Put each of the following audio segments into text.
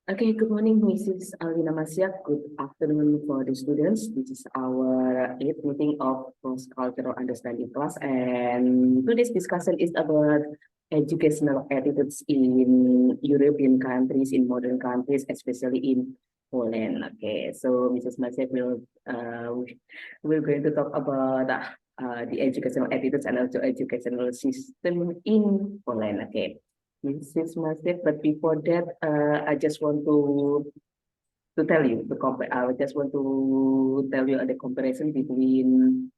Okay, good morning, Mrs. Alina Maciąg. Good afternoon for the students. This is our eighth meeting of cross-cultural understanding class, and today's discussion is about educational attitudes in European countries, in modern countries, especially in Poland. Okay, so Mrs. Maciąg we're going to talk about the educational attitudes and also educational system in Poland. Okay. This is massive, but before that, I just want to tell you the I just want to tell you the comparison between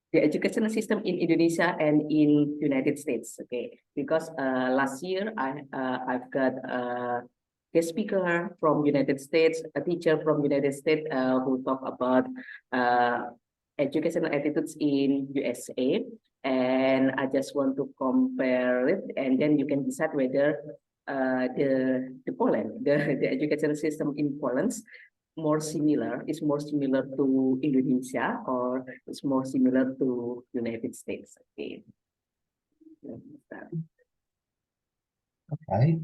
the educational system in Indonesia and in United States. Okay, because last year I've got a guest speaker from United States, a teacher from United States who talk about educational attitudes in USA, and I just want to compare it, and then you can decide whether the Poland, the educational system in Poland is more similar to Indonesia, or is more similar to United States. Okay. Okay.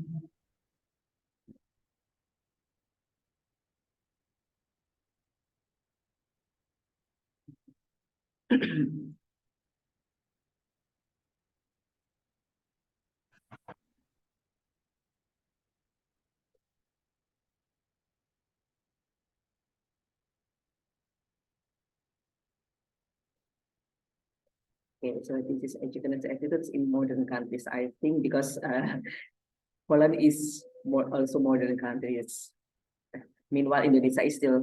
Okay, so this is educational attitudes in modern countries. I think because Poland is also modern countries. Meanwhile, Indonesia is still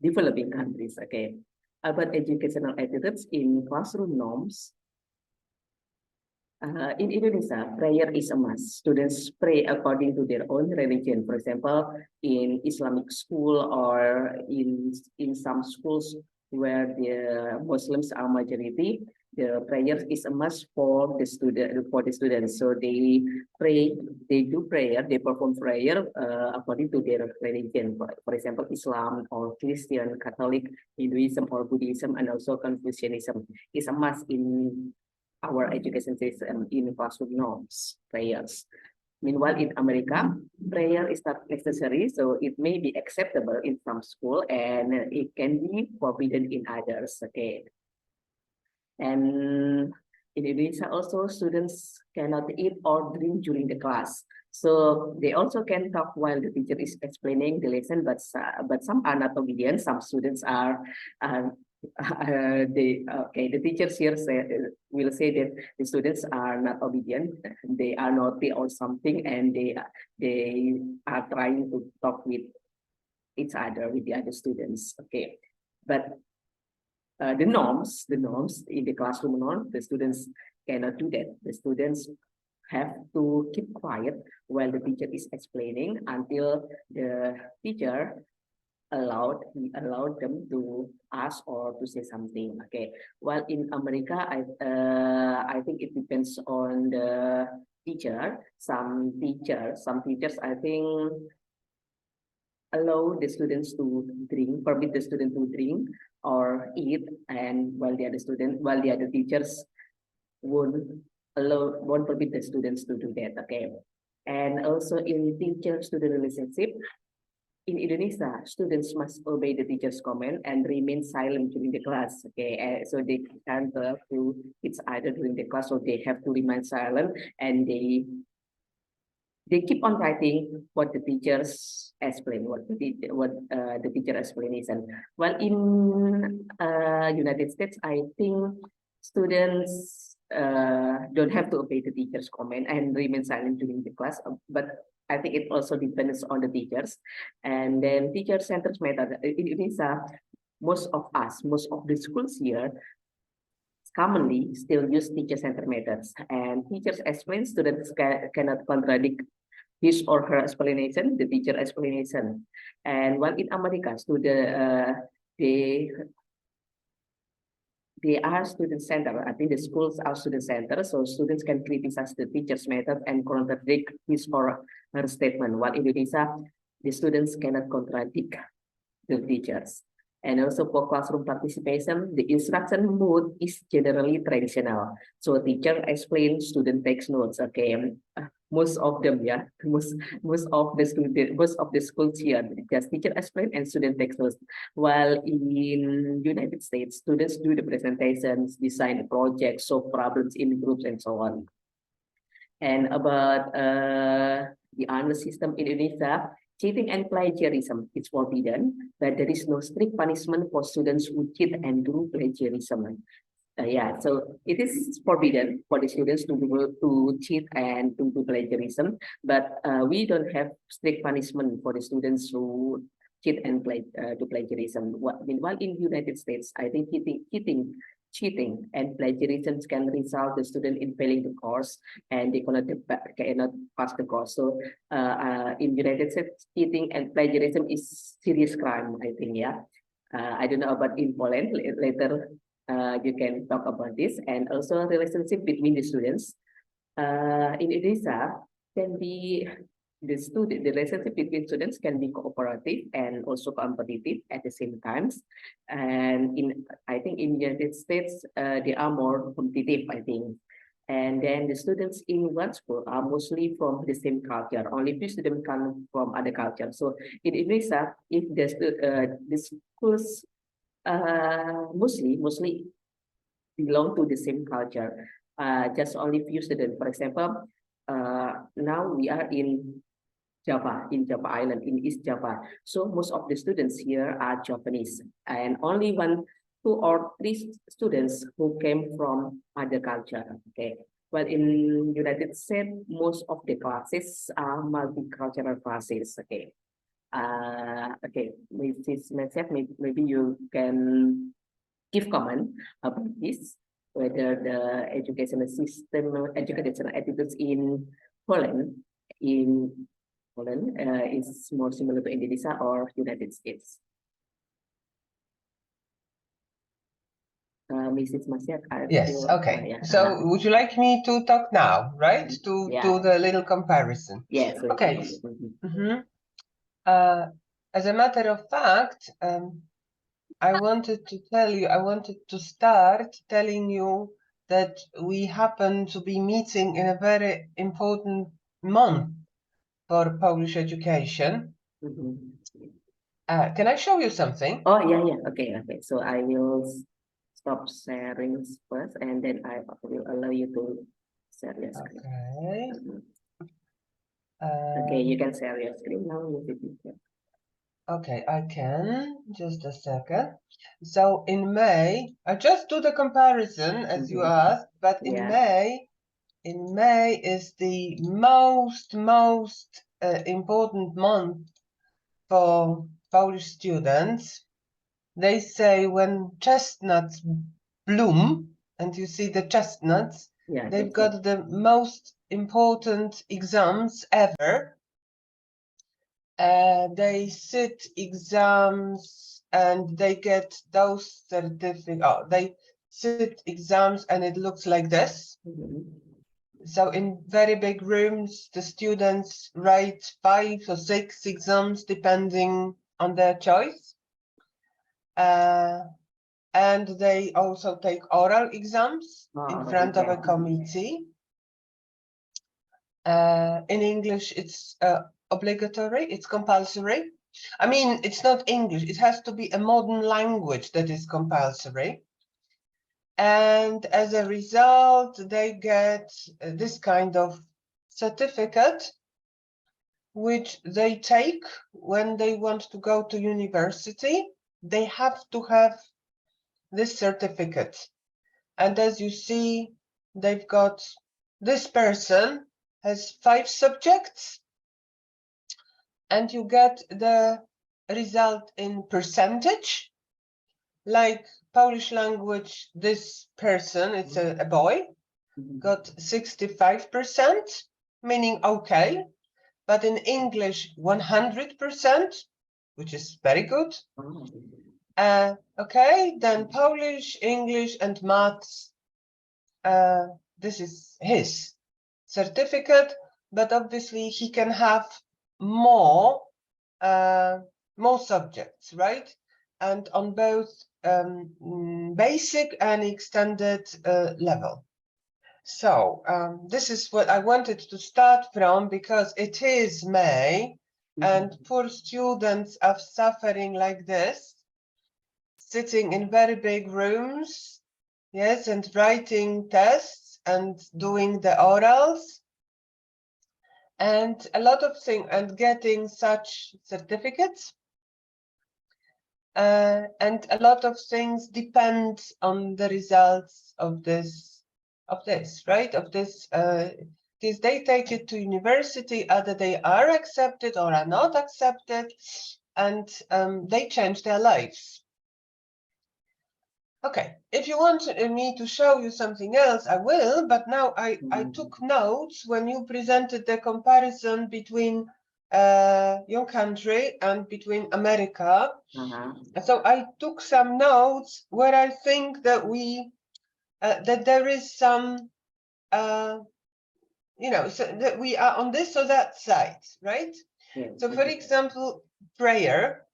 developing countries. Okay, about educational attitudes in classroom norms. In Indonesia, prayer is a must. Students pray according to their own religion. For example, in Islamic school or in some schools where the Muslims are majority, the prayer is a must for the students. So they pray, they do prayer, they perform prayer according to their religion. For example, Islam or Christian, Catholic, Hinduism or Buddhism, and also Confucianism is a must in our education system in classroom norms, prayers. Meanwhile, in America, prayer is not necessary, so it may be acceptable in some school and it can be forbidden in others. Okay. And in Indonesia also, students cannot eat or drink during the class. So they also can talk while the teacher is explaining the lesson, but some are not obedient. Some students are the teachers here will say that the students are not obedient, they are naughty or something, and they are trying to talk with each other, with the other students. Okay, but the norms in the classroom norm, the students cannot do that. The students have to keep quiet while the teacher is explaining until the teacher allowed them to ask or to say something. Okay. While in America, I think it depends on the teacher. Some teachers I think allow the students to drink, permit the student to drink or eat, and while the other teachers won't permit the students to do that. Okay. And also in teacher-student relationship, in Indonesia, students must obey the teacher's command and remain silent during the class. Okay, so they can't talk to each other during the class, so they have to remain silent, and they keep on writing what the teachers explain, what the teacher explanation. While in United States, I think students don't have to obey the teacher's command and remain silent during the class, but I think it also depends on the teachers. And then teacher-centered method. In Indonesia, most of the schools here commonly still use teacher-centered methods. And teachers explain, students cannot contradict his or her explanation, the teacher explanation. And while in America, they are student-centered. I think the schools are student-centered, so students can criticize the teacher's method and contradict his or her statement. While in Indonesia, the students cannot contradict the teachers. And also for classroom participation, the instruction mode is generally traditional. So teacher explains, student takes notes. Okay, most of them, yeah, most of the schools here, just teacher explain and student take notes. While in United States, students do the presentations, design the projects, solve problems in groups, and so on. And about the honor system in Indonesia, cheating and plagiarism is forbidden, but there is no strict punishment for students who cheat and do plagiarism. Yeah, so it is forbidden for the students to cheat and to do plagiarism, but we don't have strict punishment for the students who cheat and do plagiarism. Meanwhile, in the United States, I think cheating and plagiarism can result the student in failing the course and they cannot pass the course. So in United States, cheating and plagiarism is serious crime, I think. Yeah, I don't know about in Poland. Later, you can talk about this, and also relationship between the students. In Indonesia, can be the relationship between students can be cooperative and also competitive at the same times. And I think in the United States, they are more competitive, I think. And then the students in one school are mostly from the same culture. Only few students come from other culture. So in Indonesia, if the schools mostly belong to the same culture. Just only few students. For example, now we are in Java Island, in East Java. So most of the students here are Japanese, and only two or three students who came from other culture. Okay, but in United States, most of the classes are multicultural classes. Okay. Okay, Mrs. Maciag, maybe you can give comment about this, whether the educational attitudes in Poland, is more similar to Indonesia or United States. Mrs. Maciag, yes, okay. So would you like me to talk now, right? To do the little comparison? Yes. Okay. As a matter of fact, I wanted to start telling you that we happen to be meeting in a very important month for Polish education. Can I show you something? Oh, yeah. Okay. So I will stop sharing first, and then I will allow you to share your screen. Okay. Okay, you can share your screen now. Okay, I can. Just a second. So in May, I just do the comparison as you asked, but in May is the most important month for Polish students. They say when chestnuts bloom, and you see the chestnuts, they've got the most important exams ever. They sit exams and they get those certificates. Oh, they sit exams and it looks like this. So in very big rooms, the students write 5 or 6 exams depending on their choice. And they also take oral exams in front of a committee. In English, it's obligatory, it's compulsory. I mean, it's not English, it has to be a modern language that is compulsory. And as a result, they get this kind of certificate, which they take when they want to go to university. They have to have this certificate. And as you see, they've got this person has 5 subjects, and you get the result in percentage. Like Polish language, this person, it's a boy, got 65%, meaning okay. But in English, 100%, which is very good. Okay, then Polish, English, and maths. This is his certificate, but obviously he can have more subjects, right? And on both basic and extended level. So this is what I wanted to start from, because it is May and poor students are suffering like this, sitting in very big rooms, yes, and writing tests and doing the orals and a lot of things, and getting such certificates. And a lot of things depend on the results of this, right? Because they take it to university, either they are accepted or are not accepted, and they change their lives. Okay, if you want me to show you something else, I will, but now I took notes when you presented the comparison between your country and between America. So I took some notes where I think that that there is some, you know, so that we are on this or that side, right? So for example, prayer,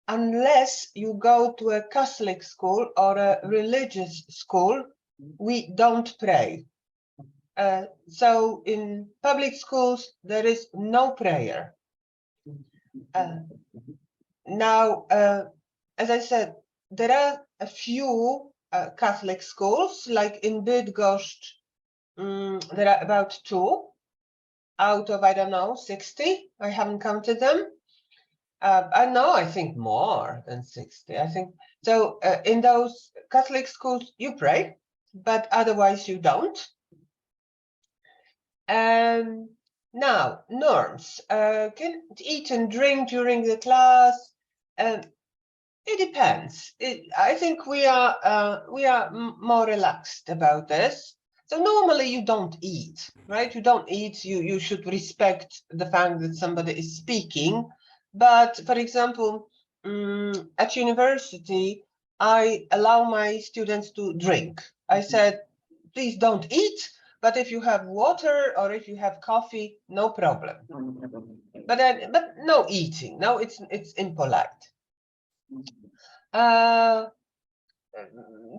unless you go to a Catholic school or a religious school, we don't pray. So in public schools, there is no prayer. Now, as I said, there are a few Catholic schools, like in Bydgoszcz, there are about 2 out of, I don't know, 60. I haven't counted them. I think more than 60. I think so. In those Catholic schools, you pray, but otherwise you don't. Now, norms. Can eat and drink during the class. It depends. I think we are more relaxed about this. So normally you don't eat, right? You don't eat. You should respect the fact that somebody is speaking. But for example, at university, I allow my students to drink. I said, please don't eat, but if you have water or if you have coffee, no problem. But no eating. No, it's impolite.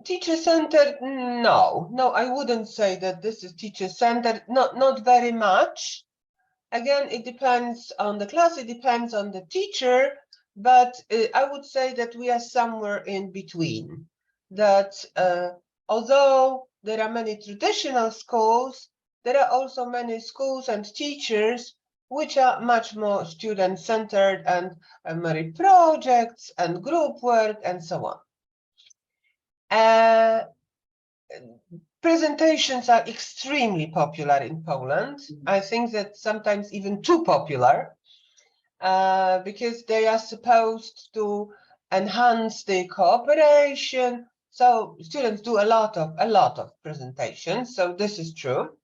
Teacher-centered, no, I wouldn't say that this is teacher-centered, not very much. Again, it depends on the class, it depends on the teacher, but I would say that we are somewhere in between. That although there are many traditional schools, there are also many schools and teachers which are much more student-centered and many projects and group work and so on. Presentations are extremely popular in Poland. I think that sometimes even too popular, because they are supposed to enhance the cooperation. So students do a lot of presentations. So this is true.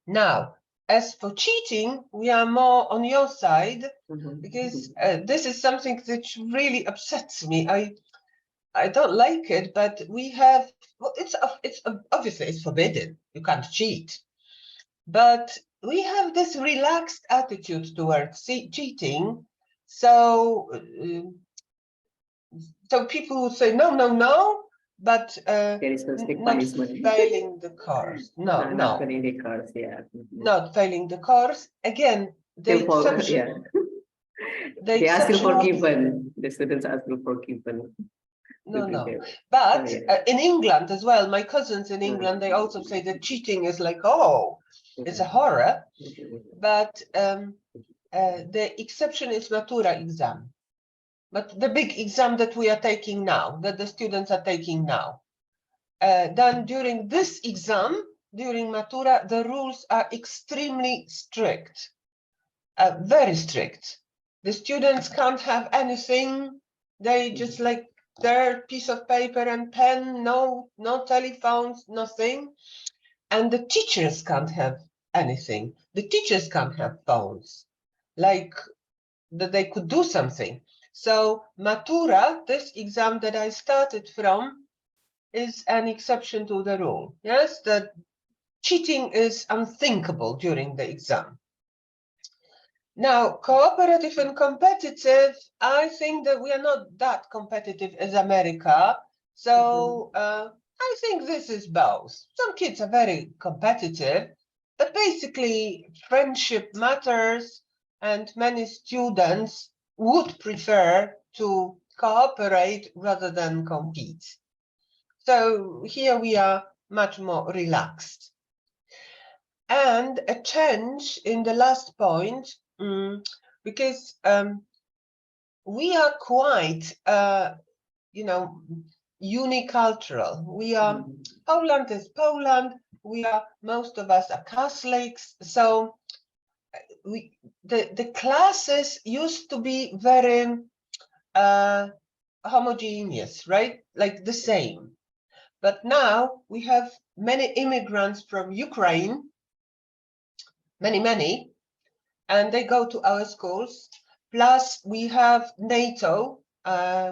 Now, as for cheating, we are more on your side, because this is something that really upsets me. I don't like it, but we have, well, it's obviously it's forbidden. You can't cheat, but we have this relaxed attitude towards cheating. So, so people would say no, but there is no strict not punishment. failing the course. No, Not failing the course. Yeah. Not failing the course. Again, the exception. They are still forgiven. The students are still forgiven. No. But in England as well, my cousins in England, they also say that cheating is like, oh, it's a horror. But the exception is Matura exam. But the big exam that we are taking now, that the students are taking now, then during this exam, during Matura, the rules are extremely strict, very strict. The students can't have anything. They just like their piece of paper and pen, no telephones, nothing. And the teachers can't have anything. The teachers can't have phones, like that they could do something. So Matura, this exam that I started from, is an exception to the rule. Yes, that cheating is unthinkable during the exam. Now, cooperative and competitive, I think that we are not that competitive as America. So I think this is both. Some kids are very competitive, but basically friendship matters, and many students would prefer to cooperate rather than compete. So here we are much more relaxed. And a change in the last point, because we are quite, unicultural. We are, Poland is Poland. We are, most of us are Catholics. So the classes used to be very homogeneous, right? Like the same. But now we have many immigrants from Ukraine, many, and they go to our schools. Plus we have NATO.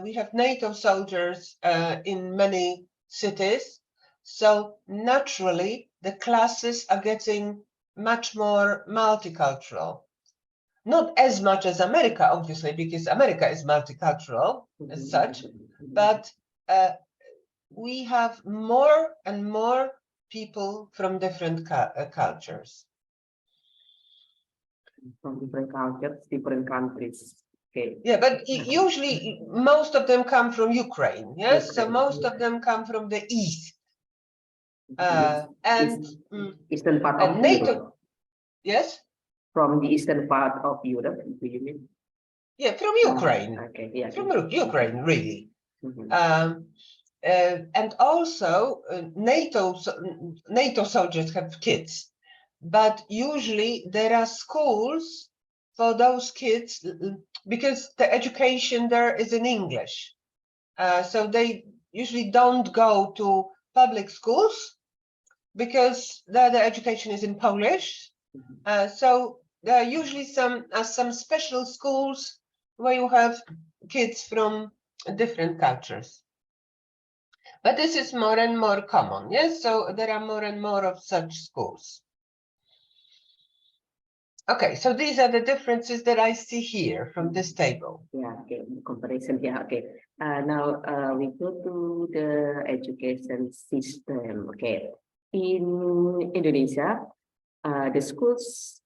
We have NATO soldiers in many cities. So naturally, the classes are getting much more multicultural. Not as much as America, obviously, because America is multicultural as such, but we have more and more people from different cultures. From different cultures, different countries. Okay. Yeah, but usually most of them come from Ukraine. Yes, so Ukraine. most of them come from the east. And eastern part of NATO. Europe. Yes. From the eastern part of Europe, do you mean? Yeah, from Ukraine. Okay, yeah. From Ukraine, really. And also NATO soldiers have kids, but usually there are schools for those kids because the education there is in English. So they usually don't go to public schools because the education is in Polish. So there are usually some special schools where you have kids from different cultures. But this is more and more common, yes? So there are more and more of such schools. Okay, so these are the differences that I see here from this table. Yeah, okay, comparison, yeah, okay. Now we go to the education system, okay. In Indonesia, the schools,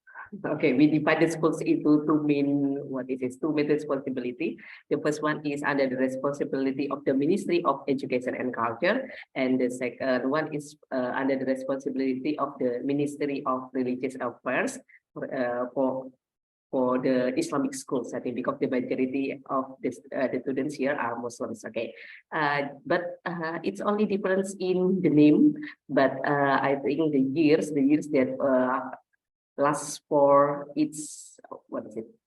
okay, we divide the schools into two main responsibility. The first one is under the responsibility of the Ministry of Education and Culture, and the second one is under the responsibility of the Ministry of Religious Affairs for the Islamic schools, I think, because the majority of the students here are Muslims. Okay, but it's only difference in the name, but I think the years that last for its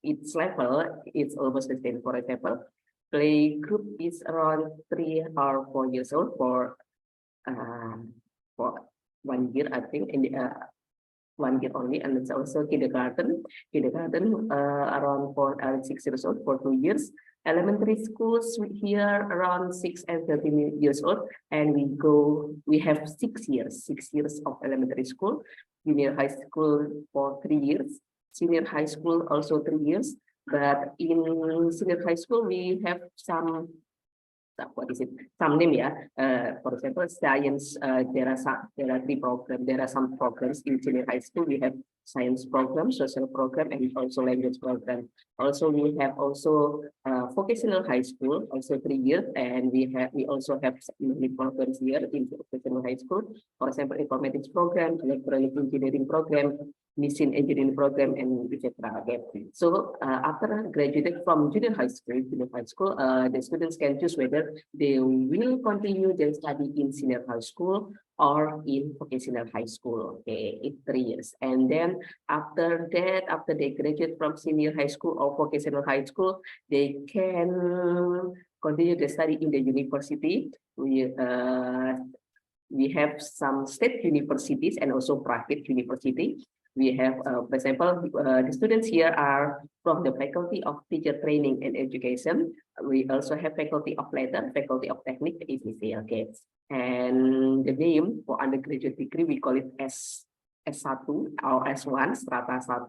its level, it's almost the same. For example, play group is around 3 or 4 years old for 1 year, I think, in the 1 year only, and it's also kindergarten around 6 years old for 2 years. Elementary schools here around 6 and 13 years old, and we have 6 years of elementary school. Junior high school for 3 years, senior high school also 3 years. But in senior high school we have some name, yeah. For example, science. There are 3 programs. There are some programs in senior high school. We have science program, social program, and also language program. Also, we have vocational high school, also 3 years, and we also have many programs here in vocational high school. For example, informatics program, electronic engineering program, machine engineering program, and etc. Okay. So after graduating from junior high school, the students can choose whether they will continue their study in senior high school or in vocational high school. Okay, in 3 years, and then after that, after they graduate from senior high school or vocational high school, they can continue their study in the university. We have some state universities and also private university. We have, for example, the students here are from the Faculty of Teacher Training and Education. We also have Faculty of Letter, Faculty of Technique, etc. Okay, and the name for undergraduate degree we call it S1 or S1, Strata 1,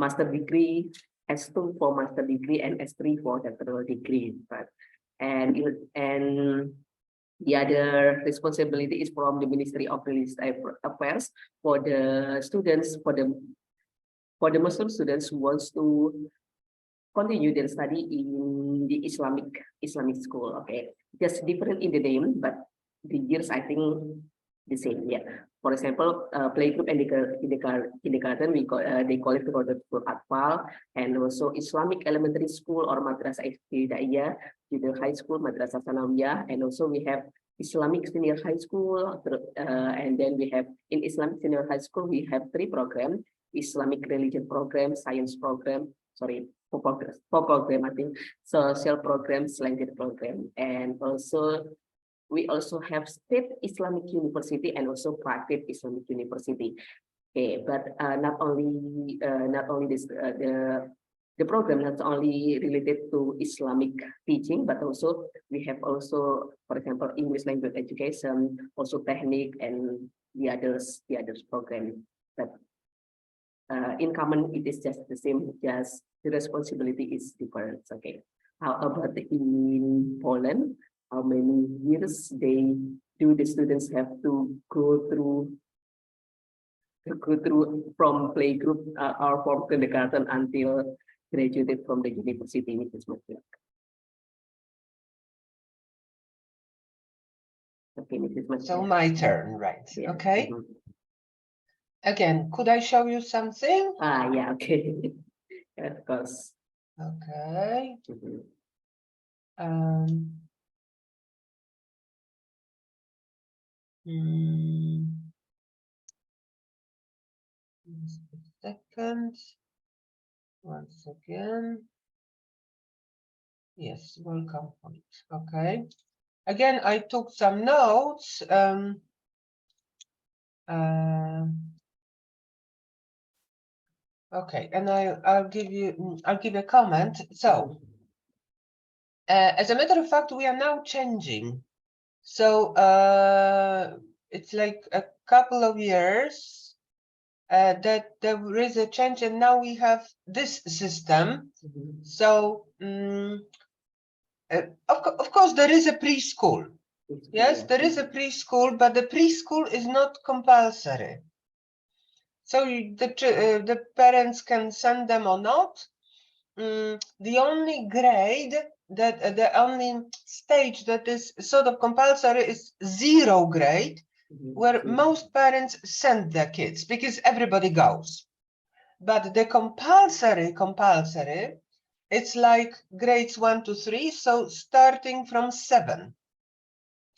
Master Degree S2 for Master Degree, and S3 for Doctoral Degree. But and The other responsibility is from the Ministry of Religious Affairs for the students, for the Muslim students who wants to continue their study in the Islamic school. Okay, just different in the name, but the years I think the same. Yeah. For example, playgroup and kindergarten, they call it Rodatul Atfal, and also Islamic elementary school or Madrasah Ibtidaiyah, junior high school, Madrasah Sanawiyah, and also we have Islamic senior high school, and then we have in Islamic senior high school we have 3 programs: Islamic religion program, science program, sorry, for program, I think, social program, language program, and also we also have state Islamic university and also private Islamic university. Okay, but not only this the program not only related to Islamic teaching, but also we have also, for example, English language education, also technique, and the others program. But in common, it is just the same, just the responsibility is different. Okay, how about in Poland? How many years the students have to go through from playgroup or from kindergarten until graduated from the university, Mrs. Maciag? Okay, Mrs. Maciag. So my turn, right? Yeah. Okay. Again, could I show you something? Yeah, okay. Of course. Okay. Just a second. Once again. Yes, welcome point. Okay. Again, I took some notes. Okay, and I'll give a comment. So, as a matter of fact, we are now changing. So it's like a couple of years that there is a change, and now we have this system. So of course there is a preschool. Yes, there is a preschool, but the preschool is not compulsory. So the parents can send them or not. The only grade that the only stage that is sort of compulsory is 0 grade, where most parents send their kids because everybody goes. But the compulsory, it's like grades 1 to 3, so starting from 7.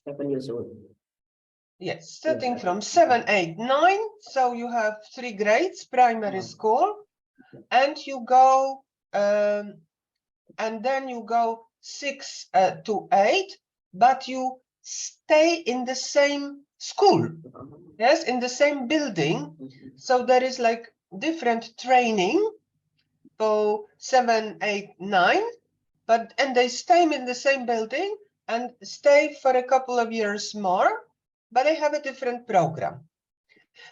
7 years old. Yes, starting from 7, 8, 9. So you have 3 grades, primary school, and you go, and then you go 6 to 8, but you stay in the same school. Yes, in the same building. So there is like different training for 7, 8, 9, and they stay in the same building and stay for a couple of years more, but they have a different program.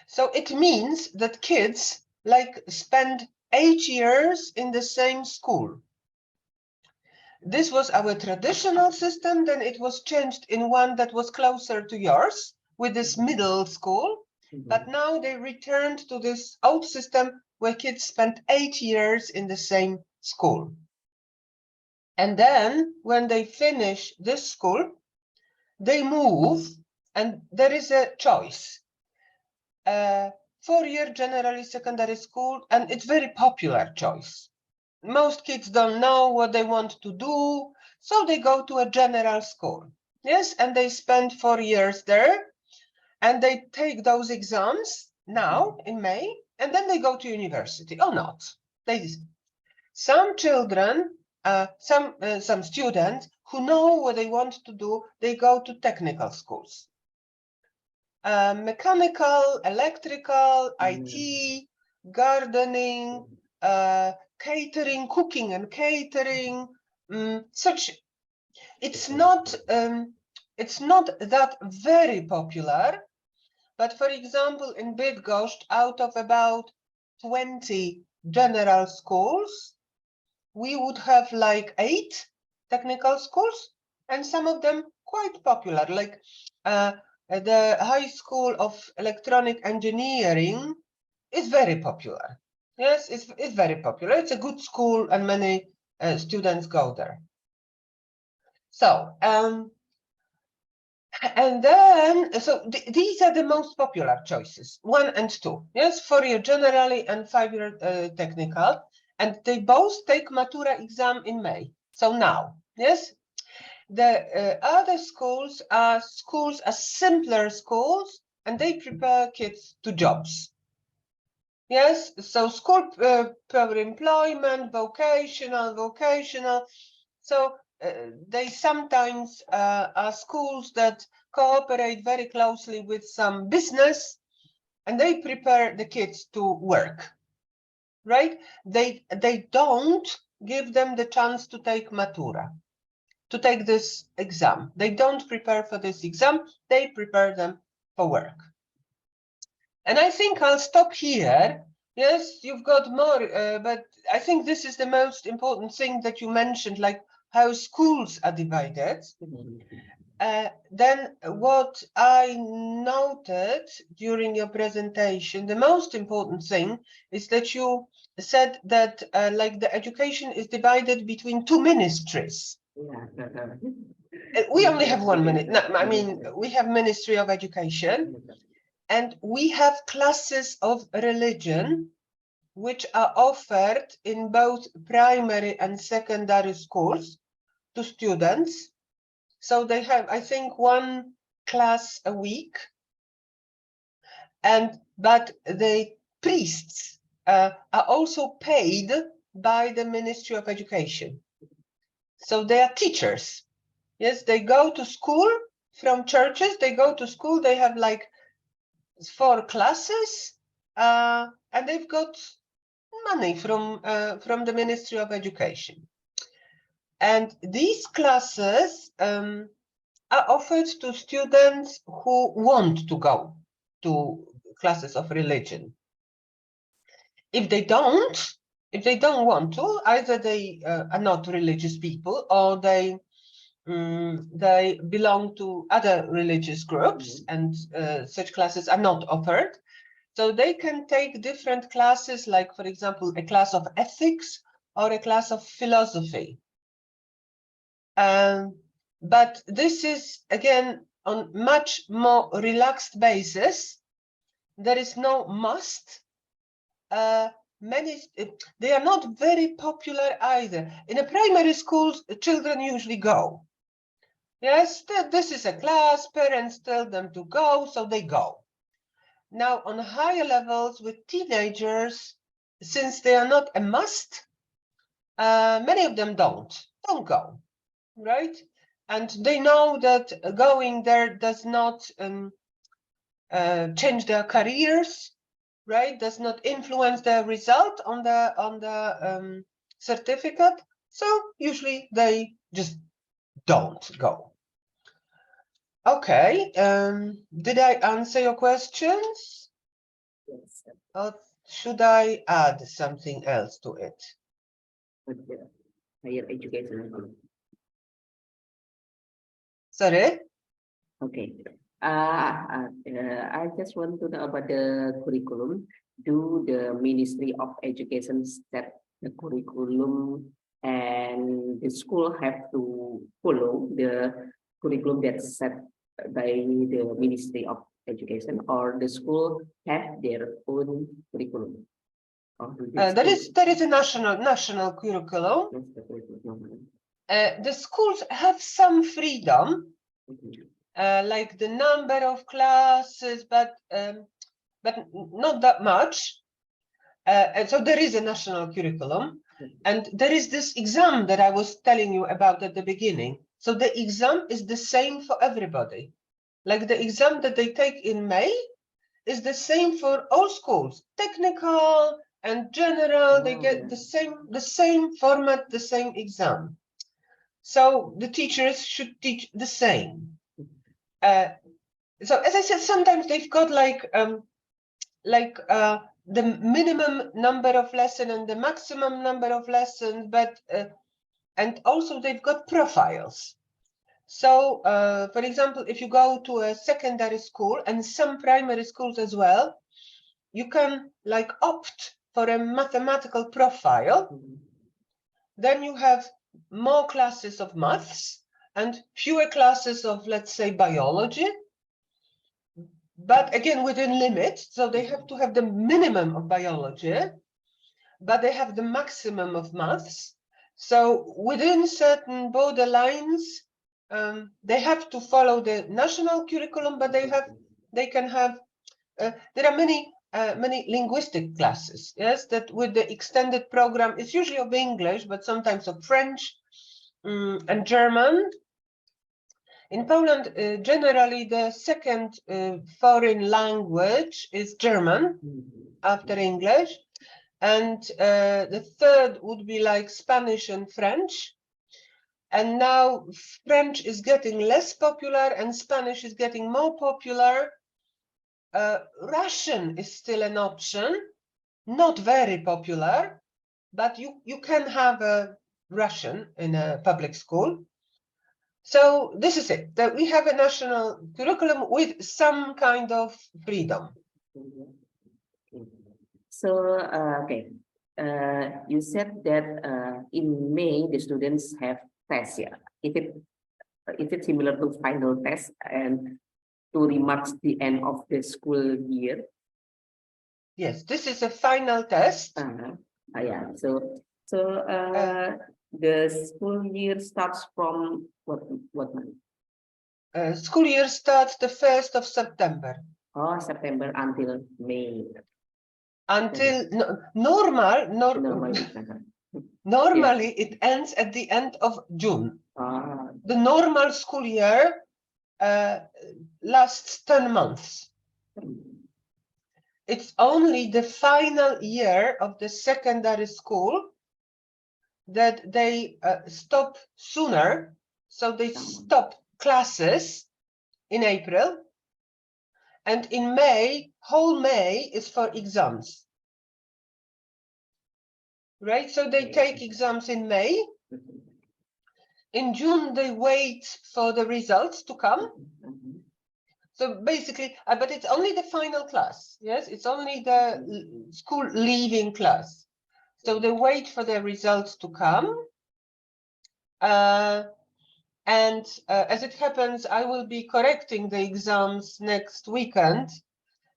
So it means that kids like spend 8 years in the same school. This was our traditional system, then it was changed in one that was closer to yours with this middle school. But now they returned to this old system where kids spent 8 years in the same school. And then when they finish this school, they move, and there is a choice. 4-year generally secondary school, and it's very popular choice. Most kids don't know what they want to do, so they go to a general school. Yes, and they spend 4 years there, and they take those exams now in May, and then they go to university or not. Some children, some students who know what they want to do, they go to technical schools. Mechanical, electrical, IT, gardening, catering, cooking and catering, such. It's not that very popular, but for example, in Bydgoszcz, out of about 20 general schools, we would have like 8 technical schools, and some of them quite popular. Like the High School of Electronic Engineering is very popular. Yes, it's very popular. It's a good school and many students go there. So, and then, these are the most popular choices, 1 and 2. Yes, 4-year generally and 5-year technical. And they both take Matura exam in May. So now, yes, the other schools are simpler schools, and they prepare kids to jobs. Yes, so school per employment, vocational. So they sometimes are schools that cooperate very closely with some business, and they prepare the kids to work, right? They don't give them the chance to take Matura, to take this exam. They don't prepare for this exam, they prepare them for work. And I think I'll stop here. Yes, you've got more, but I think this is the most important thing that you mentioned, like how schools are divided. Then what I noted during your presentation, the most important thing is that you said that like the education is divided between 2 ministries. We only have 1 minute. No, I mean, we have Ministry of Education, and we have classes of religion, which are offered in both primary and secondary schools to students. So they have, I think, 1 class a week. But the priests are also paid by the Ministry of Education. So they are teachers. Yes, they go to school from churches, they go to school, they have like 4 classes, and they've got money from the Ministry of Education. And these classes are offered to students who want to go to classes of religion. If they don't want to, either they are not religious people, or they belong to other religious groups, and such classes are not offered. So they can take different classes, like, for example, a class of ethics or a class of philosophy. But this is, again, on much more relaxed basis. There is no must. They are not very popular either. In a primary schools, children usually go. Yes, this is a class, parents tell them to go, so they go. Now, on higher levels with teenagers, since they are not a must, many of them don't go, right? And they know that going there does not change their careers, right? Does not influence their result on the certificate. So usually they just don't go. Okay, did I answer your questions? Yes. Or should I add something else to it? Higher education. Sorry? Okay. I just want to know about the curriculum. Do the Ministry of Education set the curriculum, and the school have to follow the curriculum that's set by the Ministry of Education, or the school have their own curriculum? There is a national curriculum. The schools have some freedom, like the number of classes, but not that much. And so there is a national curriculum, and there is this exam that I was telling you about at the beginning. So the exam is the same for everybody. Like the exam that they take in May is the same for all schools, technical and general. They get the same format, the same exam. So the teachers should teach the same. So as I said, sometimes they've got the minimum number of lessons and the maximum number of lessons, but and also they've got profiles. So, for example, if you go to a secondary school and some primary schools as well, you can like opt for a mathematical profile. Then you have more classes of maths and fewer classes of, let's say, biology. But again, within limits. So they have to have the minimum of biology, but they have the maximum of maths. So within certain borderlines, they have to follow the national curriculum, but they can have. There are many linguistic classes. Yes, that with the extended program, it's usually of English, but sometimes of French and German. In Poland, generally, the second foreign language is German after English. And the third would be like Spanish and French. And now French is getting less popular and Spanish is getting more popular. Russian is still an option, not very popular, but you can have a Russian in a public school. So this is it, that we have a national curriculum with some kind of freedom. So, okay, you said that in May the students have tests. Yeah, is it similar to final test and to remarks the end of the school year? Yes, this is a final test. Yeah. So the school year starts from what month? School year starts the 1st of September. Oh, September until May. Until normally it ends at the end of June. The normal school year lasts 10 months. It's only the final year of the secondary school that they stop sooner. So they stop classes in April. And in May, whole May is for exams. Right? So they take exams in May. In June, they wait for the results to come. So basically, but it's only the final class. Yes, it's only the school leaving class. So they wait for the results to come. And as it happens, I will be correcting the exams next weekend,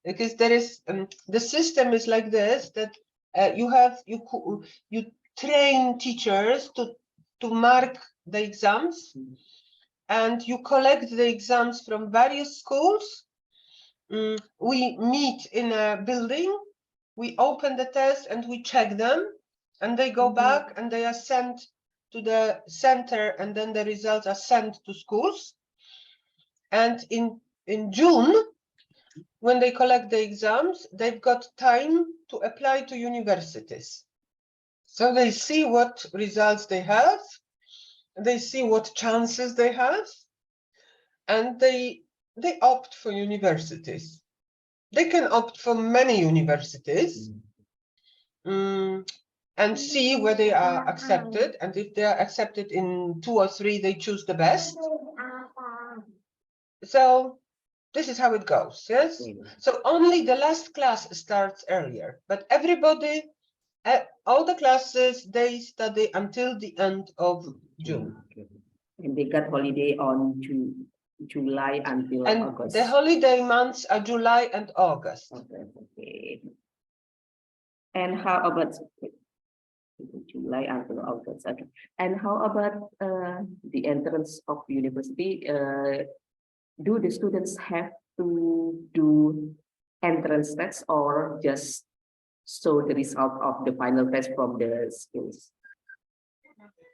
because there is the system is like this, that you train teachers to mark the exams, and you collect the exams from various schools. We meet in a building, we open the test and we check them, and they go back and they are sent to the center, and then the results are sent to schools. And in June, when they collect the exams, they've got time to apply to universities. So they see what results they have, they see what chances they have, and they opt for universities. They can opt for many universities and see where they are accepted. And if they are accepted in 2 or 3, they choose the best. So this is how it goes, yes? So only the last class starts earlier, but everybody, all the classes, they study until the end of June. And they got holiday on July until August. The holiday months are July and August. Okay. And how about July until August? Okay. And how about the entrance of university? Do the students have to do entrance tests or just show the result of the final test from the schools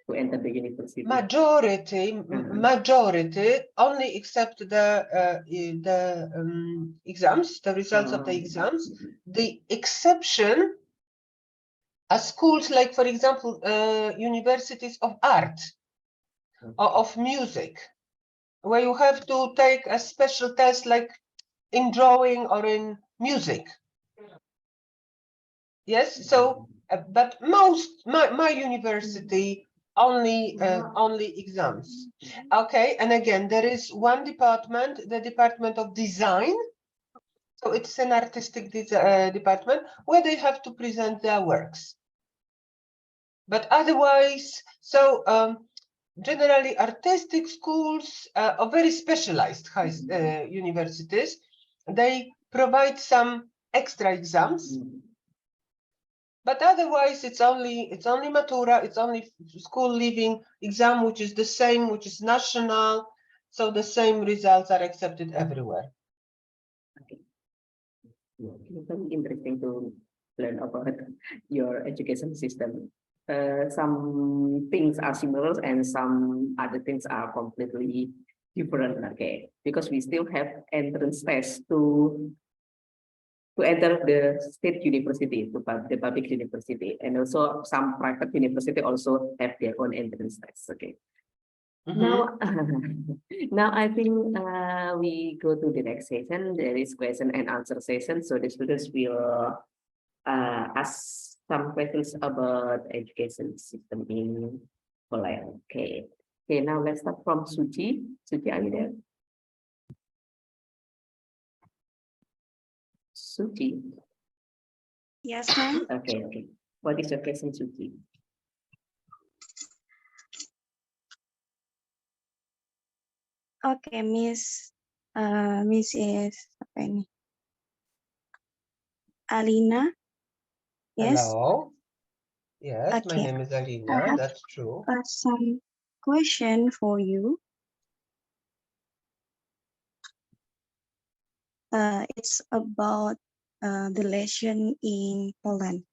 to enter the university? Majority only accept the exams, the results of the exams. The exception are schools like, for example, universities of art or of music, where you have to take a special test like in drawing or in music. Yes, so, but my university only exams. Okay, and again, there is one department, the Department of Design. So it's an artistic department where they have to present their works. But otherwise, so generally artistic schools or very specialized universities, they provide some extra exams. But otherwise, it's only Matura, it's only school leaving exam, which is the same, which is national. So the same results are accepted everywhere. Okay. Yeah, it's very interesting to learn about your education system. Some things are similar and some other things are completely different. Okay, because we still have entrance tests to enter the state university, to the public university, and also some private university also have their own entrance tests. Okay. Now, now I think we go to the next session. There is question and answer session. So the students will ask some questions about education system in Poland. Okay. Okay. Now let's start from Suci. Suci, are you there? Suci. Yes, ma'am. Okay. Okay. What is your question, Suci? Okay, Miss is apa ini? Alina. Yes. Hello. Yes, my Okay. name is I Alina. have That's true. some question for you. It's about the lesson in Poland.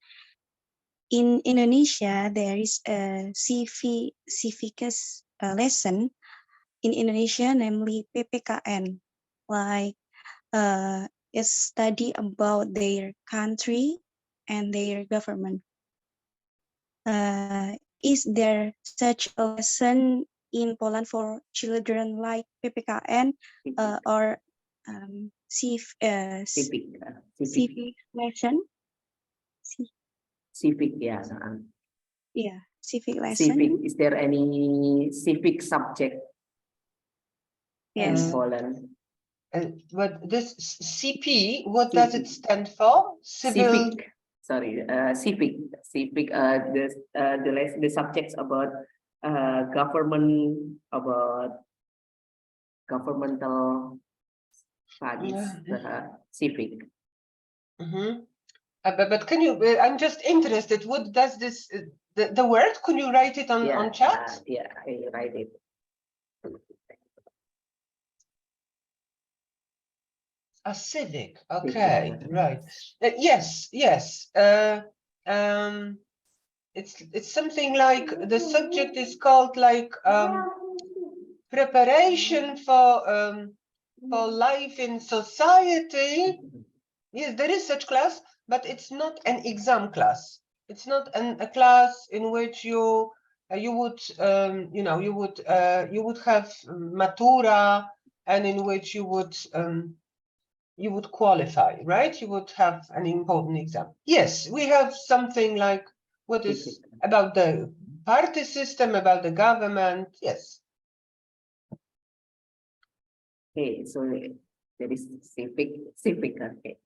In Indonesia, there is a civics lesson in Indonesia, namely PPKN, like it's study about their country and their government. Is there such a lesson in Poland for children like PPKN or civic lesson? Civic, yeah. Yeah, civic lesson. Civic. Is there any civic subject Yes. in Poland? But this CP, what does it stand for? Civic. Sorry, civic. Civic. The subjects about government, about governmental studies. Civic. But can you? I'm just interested. What does this? The word? Can you write it on chat? Yeah, I write it. A civic. Okay, right. Yes, yes. It's something like the subject is called like preparation for life in society. Yes, there is such class, but it's not an exam class. It's not a class in which you would you would have matura, and in which you would qualify, right? You would have an important exam. Yes, we have something like what is about the party system, about the government. Yes. Okay, so there is civic. Okay.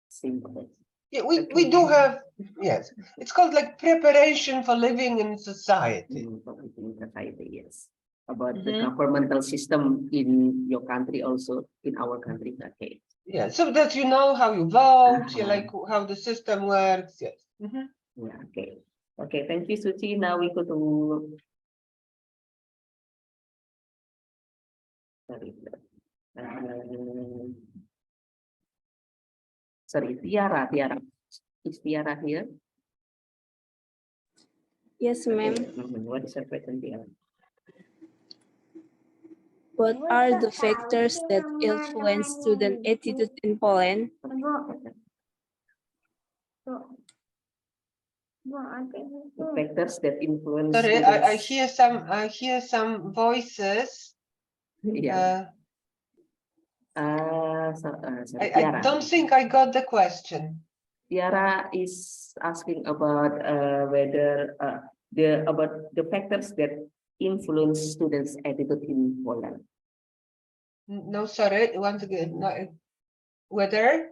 Civic. Yeah, we do have, yes. It's called like preparation for living in society. Yes. About the governmental system in your country, also in our country. Okay. Yeah, so that you know how you vote, you like how the system works. Yes. Yeah. Okay. Okay. Thank you, Suci. Now we go to. Sorry, Tiara. Is Tiara here? Yes, ma'am. What is your question, Tiara? What are the factors that influence student attitude in Poland? The factors that influence. Sorry, I hear some voices. Yeah. I don't think I got the question. Tiara is asking about whether the factors that influence students' attitude in Poland. No, sorry, once again, no, whether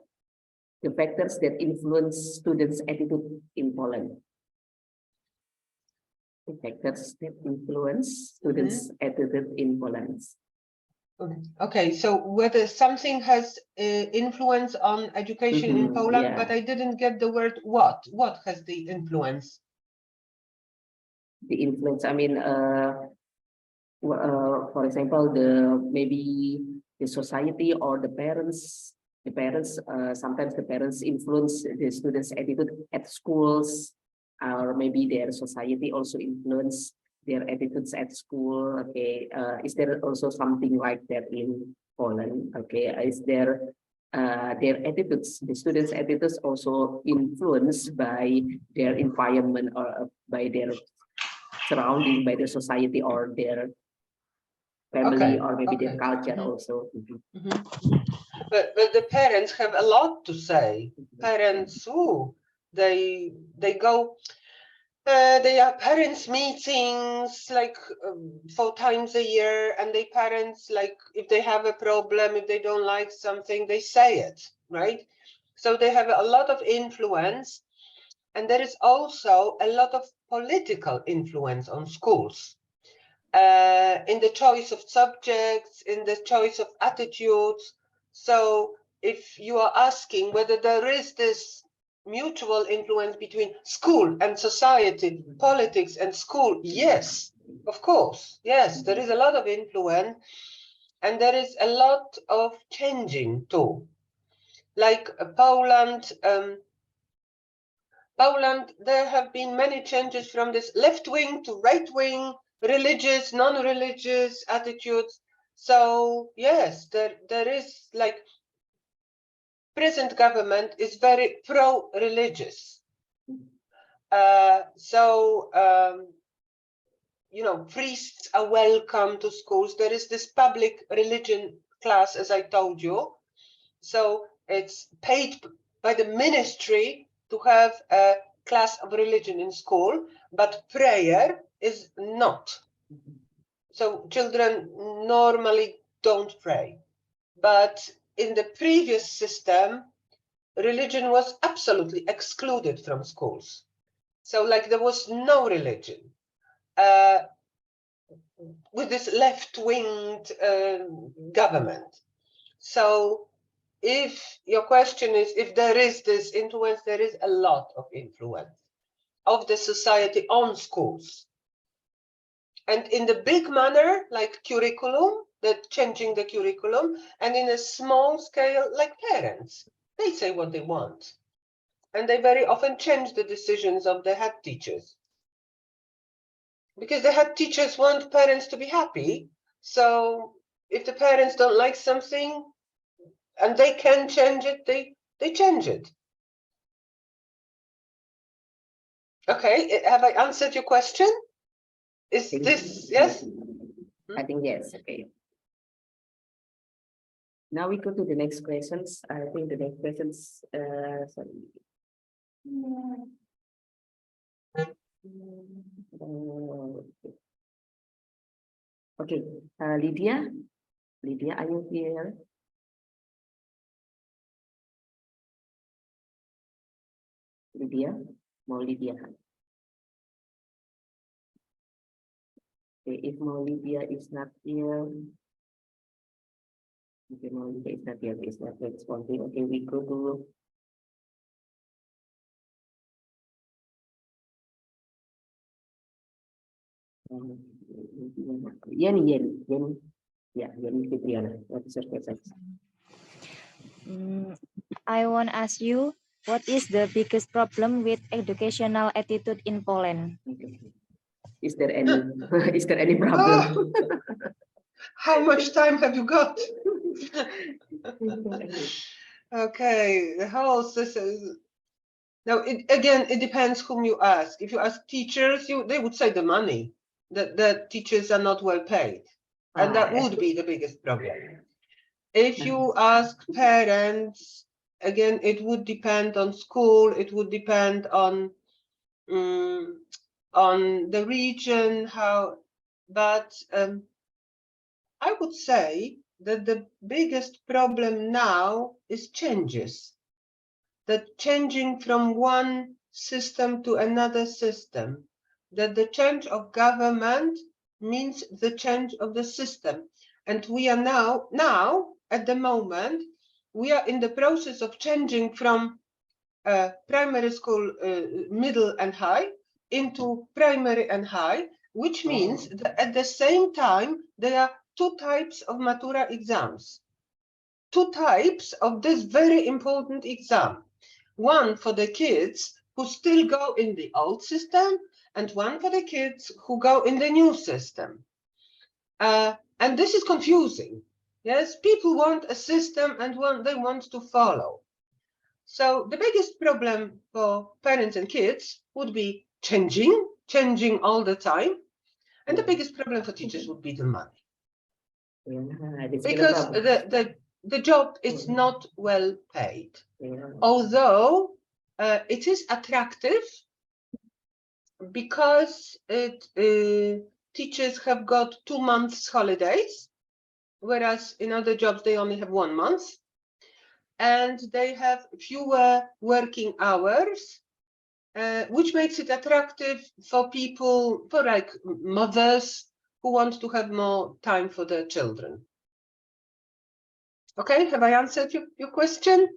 The factors that influence students' attitude in Poland. The factors that influence students' attitude in Poland. okay, so whether something has influence on education in Poland, yeah. but I didn't get the word what. What has the influence? The influence, I mean, for example, maybe the society or the parents. Sometimes the parents influence the students' attitude at schools, or maybe their society also influence their attitudes at school. Okay, is there also something like that in Poland? Okay, is there their attitudes, the students' attitudes also influenced by their environment or by their surrounding, by their society or their family, Okay, or maybe their okay. culture also. But the parents have a lot to say. Parents, they go. They have parents meetings like 4 times a year, and they parents, like, if they have a problem, if they don't like something, they say it, right? So they have a lot of influence, and there is also a lot of political influence on schools. In the choice of subjects, in the choice of attitudes. So if you are asking whether there is this mutual influence between school and society, politics and school, yes, of course, yes, there is a lot of influence, and there is a lot of changing too. Like Poland, there have been many changes from this left wing to right wing, religious, non-religious attitudes. So yes, there is, like, present government is very pro-religious. You know, priests are welcome to schools. There is this public religion class, as I told you. So it's paid by the ministry to have a class of religion in school, but prayer is not. So children normally don't pray. But in the previous system, religion was absolutely excluded from schools. So, like, there was no religion. With this left-winged government. So if your question is if there is this influence, there is a lot of influence of the society on schools. And in the big manner, like curriculum, that changing the curriculum, and in a small scale, like parents, they say what they want. And they very often change the decisions of the head teachers. Because the head teachers want parents to be happy. So if the parents don't like something and they can change it, they change it. Okay, have I answered your question? Is this, yes? I think yes, okay. Now we go to the next questions. I think the next questions, sorry. Okay, Lydia, are you here? Lydia, Lydia. Okay, if Lydia is not here, okay, Lydia is not here, is not responding. Okay, we go to Yeni. Yeah, Yeni Fitriana. What is your question? I want to ask you, what is the biggest problem with educational attitude in Poland? Okay. Is there any is there any problem? How much time have you got? Okay, the whole system. Now, again, it depends whom you ask. If you ask teachers, they would say the money, that teachers are not well paid. And that would be the biggest problem. If you ask parents, again, it would depend on school, it would depend on the region, but I would say that the biggest problem now is changes. That changing from one system to another system, that the change of government means the change of the system. And we are now at the moment, we are in the process of changing from primary school, middle and high into primary and high, which means that at the same time, there are two types of Matura exams, two types of this very important exam. One for the kids who still go in the old system, and one for the kids who go in the new system. And this is confusing. Yes, people want a system and they want to follow. So the biggest problem for parents and kids would be changing all the time. And the biggest problem for teachers would be the money. Yeah, this Because the job is not well paid. Yeah. Although it is attractive because teachers have got 2 months holidays, whereas in other jobs they only have 1 month, and they have fewer working hours, which makes it attractive for people, for like mothers who want to have more time for their children. Okay, have I answered your question?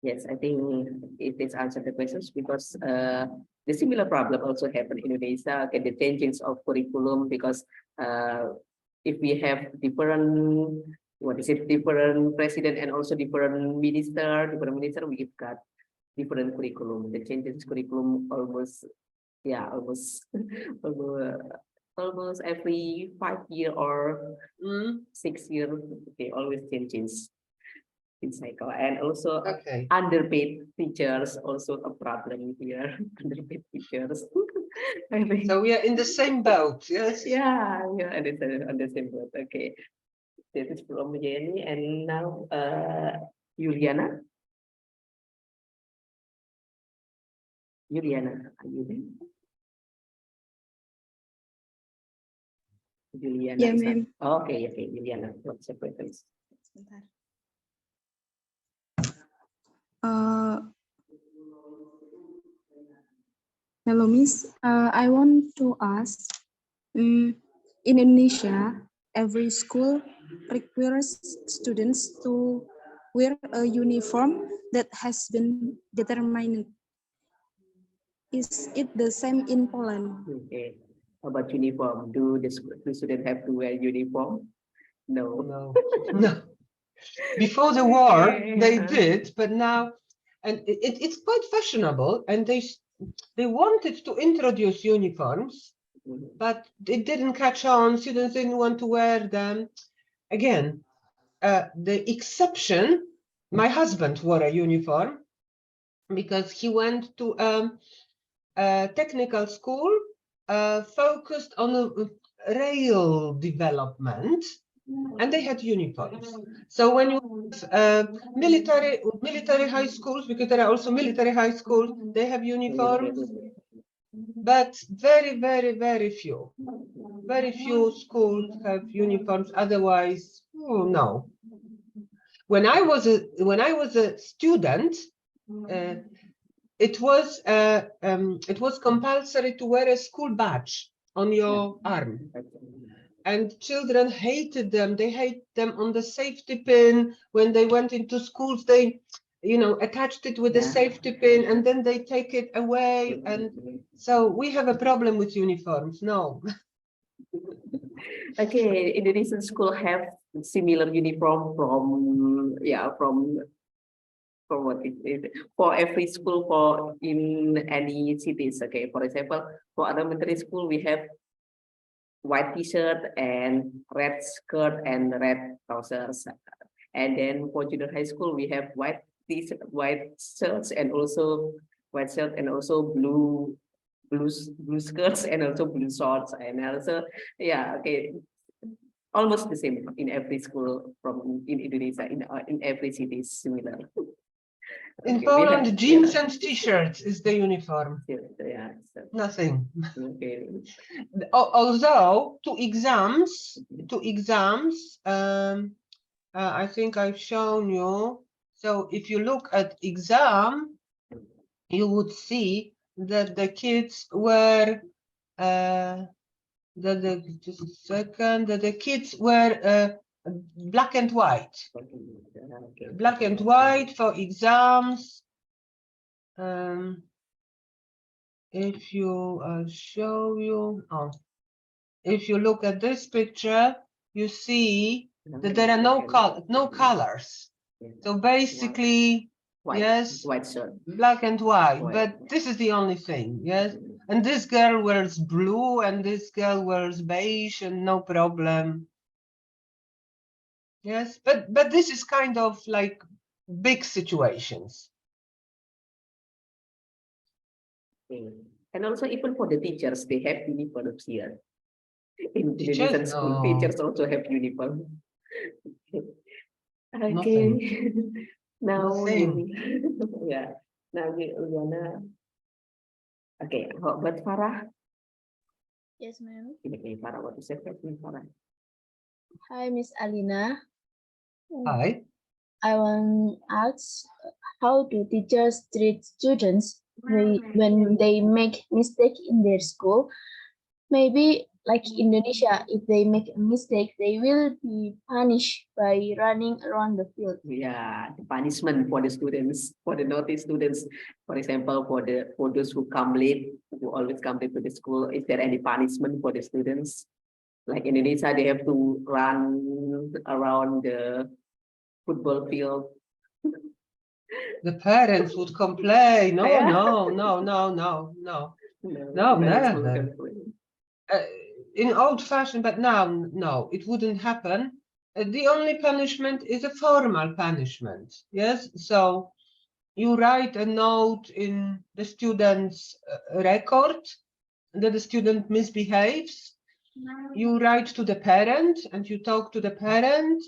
Yes, I think it is answered the questions because the similar problem also happened in Indonesia. Okay, the changes of curriculum because if we have different different president and also different minister, we've got different curriculum. The changes curriculum almost almost every 5 years or 6 years. Okay, always changes in cycle, and also Okay. underpaid teachers also a problem here. Underpaid teachers. I think. So we are in the same boat, yes? Yeah, and it's on the same boat. Okay, this is from Jenny, and now Juliana. Juliana, are you there? Juliana. Yeah, is not- ma'am. Okay, Juliana. What's your preference? Sebentar. Hello, Miss. I want to ask, in Indonesia, every school requires students to wear a uniform that has been determined. Is it the same in Poland? Okay. How about uniform? Do the students have to wear uniform? No. No, no. Before the war, they Yeah. did, but now, and it's quite fashionable, and they wanted to introduce uniforms, but it didn't catch on. Students didn't want to wear them. Again, the exception, my husband wore a uniform because he went to a technical school focused on rail development, and they had uniforms. So when you have military high schools, because there are also military high schools, they have uniforms, but very few. Very few schools have uniforms. Otherwise, no. When I was a student, it was compulsory to wear a school badge on your arm. And children hated them. They hate them on the safety pin. When they went into schools, they, attached it with a safety pin, and then they take it away. And so we have a problem with uniforms. No. Okay, Indonesian school have similar uniform from what it is for every school for in any cities. Okay, for example, for elementary school we have white t-shirt and red skirt and red trousers, and then for junior high school we have white t-shirt, white shirts, and also white shirt and also blue skirts and also blue shorts, and also okay, almost the same in every school from in Indonesia, in every city is similar. In Okay, we Poland, have- jeans yeah. and t-shirts is the uniform. Yeah, so, Nothing. okay. Although to exams, I think I've shown you. So if you look at exam, you would see that the kids were just a second, that the kids were black and white. Okay. Black and white for exams. If you show you, if you look at this picture, you see that there are no colors. So basically, White, yes, white shirt. black and white, White. but this is the only thing, yes. And this girl wears blue and this girl wears beige and no problem. Yes, but this is kind of like big situations. Okay. And also even for the teachers, they have uniforms here. In Teachers? Indonesian school, No. teachers also have uniform. Okay. Nothing. Now Nothing. yeah. Now we're gonna. Okay. How about Farah? Yes, ma'am. Okay, Farah, what is your question, Farah? Hi, Miss Alina. Hi. I want to ask, how do teachers treat students when they make mistake in their school? Maybe like Indonesia, if they make a mistake, they will be punished by running around the field. Yeah, the punishment for the students, for the naughty students. For example, for those who come late, who always come late to the school, is there any punishment for the students? Like in Indonesia, they have to run around the football field. The parents would complain. No, Yeah. no, no, no, no, no. No, the parents will never. complain. In old fashioned, but now, no, it wouldn't happen. The only punishment is a formal punishment. Yes, so you write a note in the student's record that the student misbehaves. You write to the parent and you talk to the parent.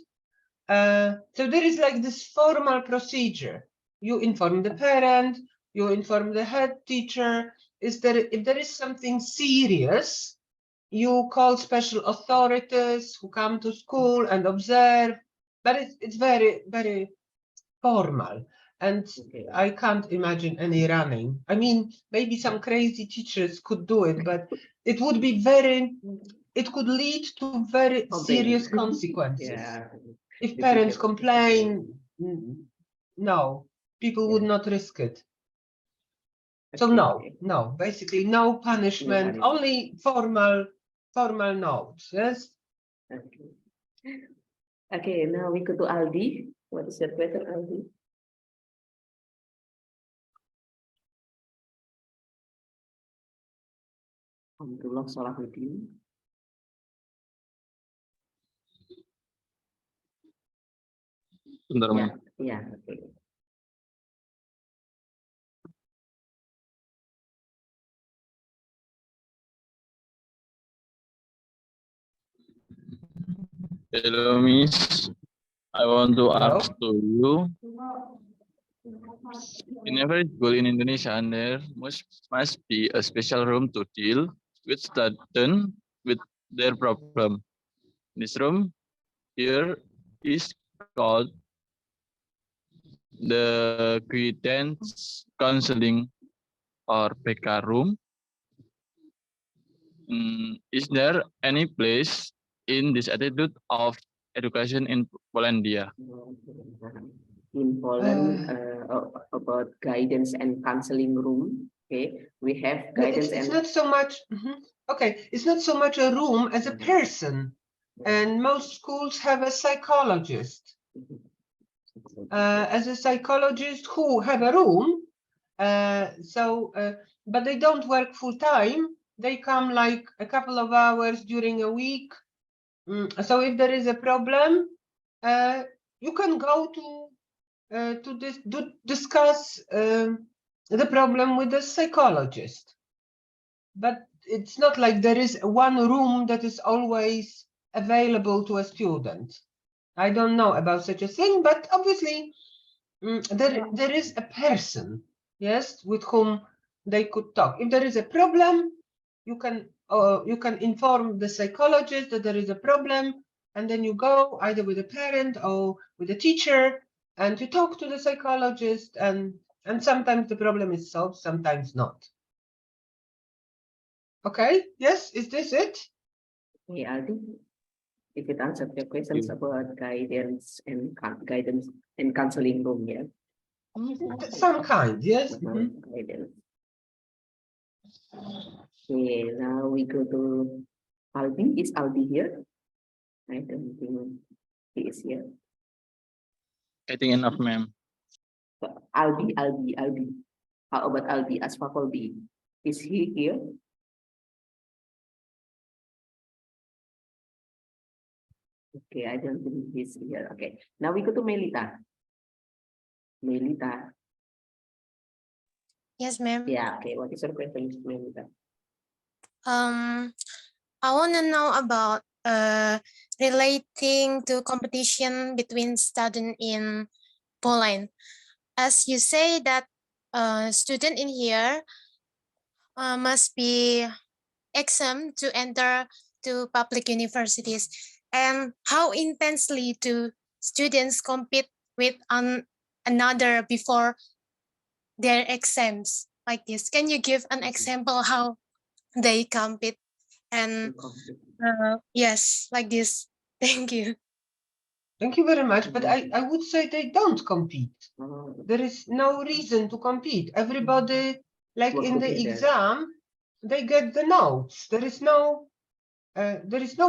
So there is like this formal procedure. You inform the parent, you inform the head teacher. If there is something serious, you call special authorities who come to school and observe, but it's very, very formal. And Okay. I can't imagine any running. I mean, maybe some crazy teachers could do it, but it would be it could lead to very serious consequences. Yeah. If The parents teacher- complain, no, people would not risk it. So Okay, no, okay. no, basically no punishment, punishment. only formal notes, yes? Okay. Okay, now we go to Aldi. What is your question, Aldi? Alhamdulillah, Salahuddin. Bentar, Yeah, Mas. yeah, okay. Hello, Miss. I want to Hello? ask to you. In every school in Indonesia, there must be a special room to deal with students with their problem. This room here is called the guidance counseling or PK room. Is there any place in this attitude of education in Polandia? In Poland, about guidance and counseling room. Okay, we have guidance It's and not so much, okay, it's not so much a room as a person. And most schools have a psychologist. As a psychologist who have a room, but they don't work full time. They come like a couple of hours during a week. So if there is a problem, you can go to discuss the problem with the psychologist. But it's not like there is one room that is always available to a student. I don't know about such a thing, but obviously there is a person, yes, with whom they could talk. If there is a problem, you can inform the psychologist that there is a problem, and then you go either with a parent or with a teacher, and you talk to the psychologist, and sometimes the problem is solved, sometimes not. Okay, yes, is this it? Yeah, I think if it answered your questions about guidance and counseling room, yeah. Some kind, yes. Guidance. Okay, now we go to Albi. Is Albi here? I don't think he is here. I think enough, ma'am. Albi. How about Albi? Asfaq Albi. Is he here? Okay, I don't think he's here. Okay, now we go to Melita. Melita. Yes, ma'am. Yeah, okay. What is your question, Melita? I want to know about relating to competition between students in Poland. As you say that student in here must be exempt to enter to public universities, and how intensely do students compete with another before their exams like this? Can you give an example how they compete? And yes, like this. Thank you. Thank you very much, but I would say they don't compete. Oh, There is no reason to compete. Everybody, like Work in the together. exam, they get the notes. There is no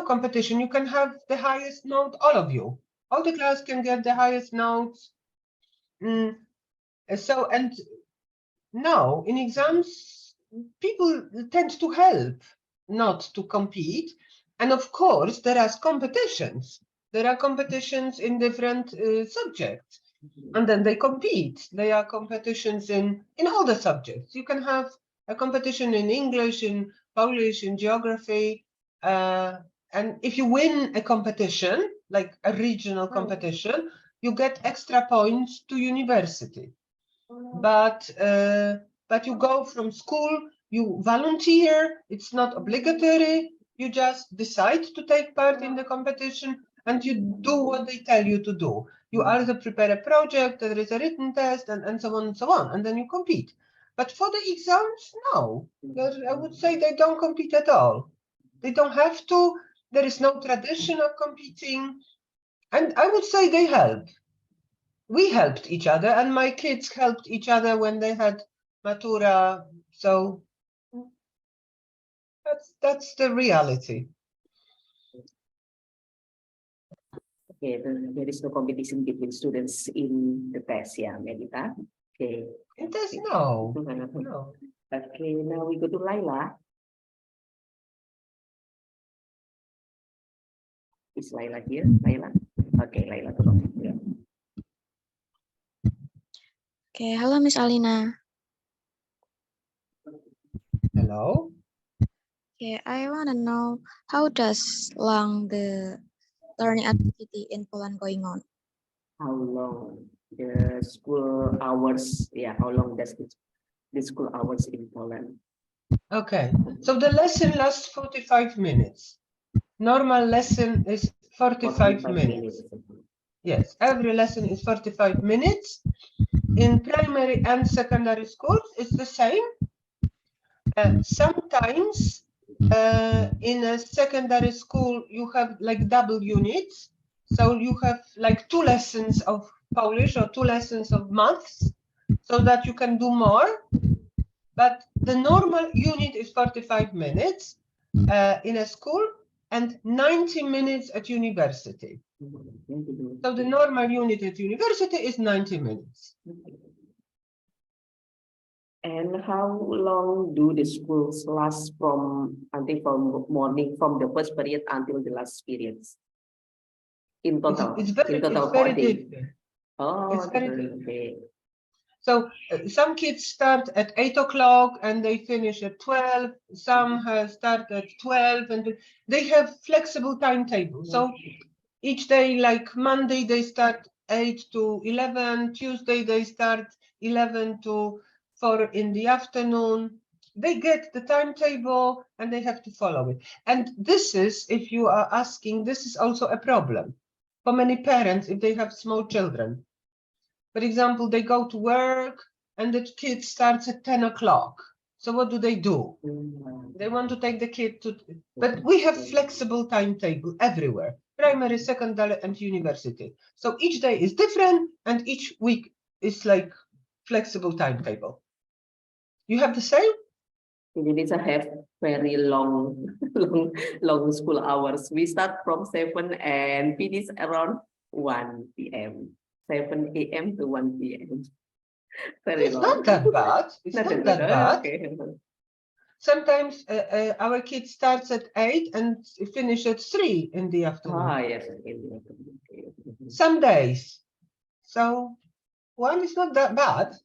competition. You can have the highest note, all of you. All the class can get the highest notes. So, and now in exams, people tend to help, not to compete. And of course, there are competitions. There are competitions in different subjects, and then they compete. There are competitions in all the subjects. You can have a competition in English, in Polish, in geography, and if you win a competition, like a regional competition, you get extra points to university. But you go from school, you volunteer. It's not obligatory. You just decide to take part in the competition, and you do what they tell you to do. You either prepare a project, there is a written test, and so on and so on, and then you compete. But for the exams, no. I would say they don't compete at all. They don't have to. There is no tradition of competing, and I would say they help. We helped each other, and my kids helped each other when they had matura. So that's the reality. Okay, there is no competition between students in the test, yeah, Melita. Okay. It is no. No. Okay, now we go to Laila. Is Laila here? Laila? Okay, Laila, tolong. Yeah. Okay, hello Miss Alina. Hello. Okay, I want to know how does the learning activity in Poland going on? How long the school hours? Yeah, how long does the school hours in Poland? Okay, so the lesson lasts 45 minutes. Normal lesson is 45 minutes. Yes, every lesson is 45 minutes. In primary and secondary schools, it's the same. Sometimes in a secondary school, you have like double units. So you have like 2 lessons of Polish or 2 lessons of maths, so that you can do more. But the normal unit is 45 minutes in a school and 90 minutes at university. So the normal unit at university is 90 minutes. And how long do the schools last from morning, from the first period until the last periods? In total, It's very different. Oh, It's very different. different. So some kids start at 8 o'clock and they finish at 12. Some start at 12, and they have flexible timetable. So each day, like Monday, they start 8 to 11. Tuesday, they start 11 to 4 in the afternoon. They get the timetable and they have to follow it. And this is, if you are asking, this is also a problem for many parents if they have small children. For example, they go to work and the kid starts at 10 o'clock. So what do? They want to take the kid to, but we have flexible timetable everywhere, primary, secondary, and university. So each day is different and each week is like flexible timetable. You have the same? Indonesia have very long, long school hours. We start from 7 and finish around 1 p.m. 7 a.m. to 1 p.m. Very It's long. not that bad. It's not that bad. Okay. Sometimes our kid starts at 8 and finish at 3 in the afternoon. Ah, yes. Some days. So 1 is not that bad.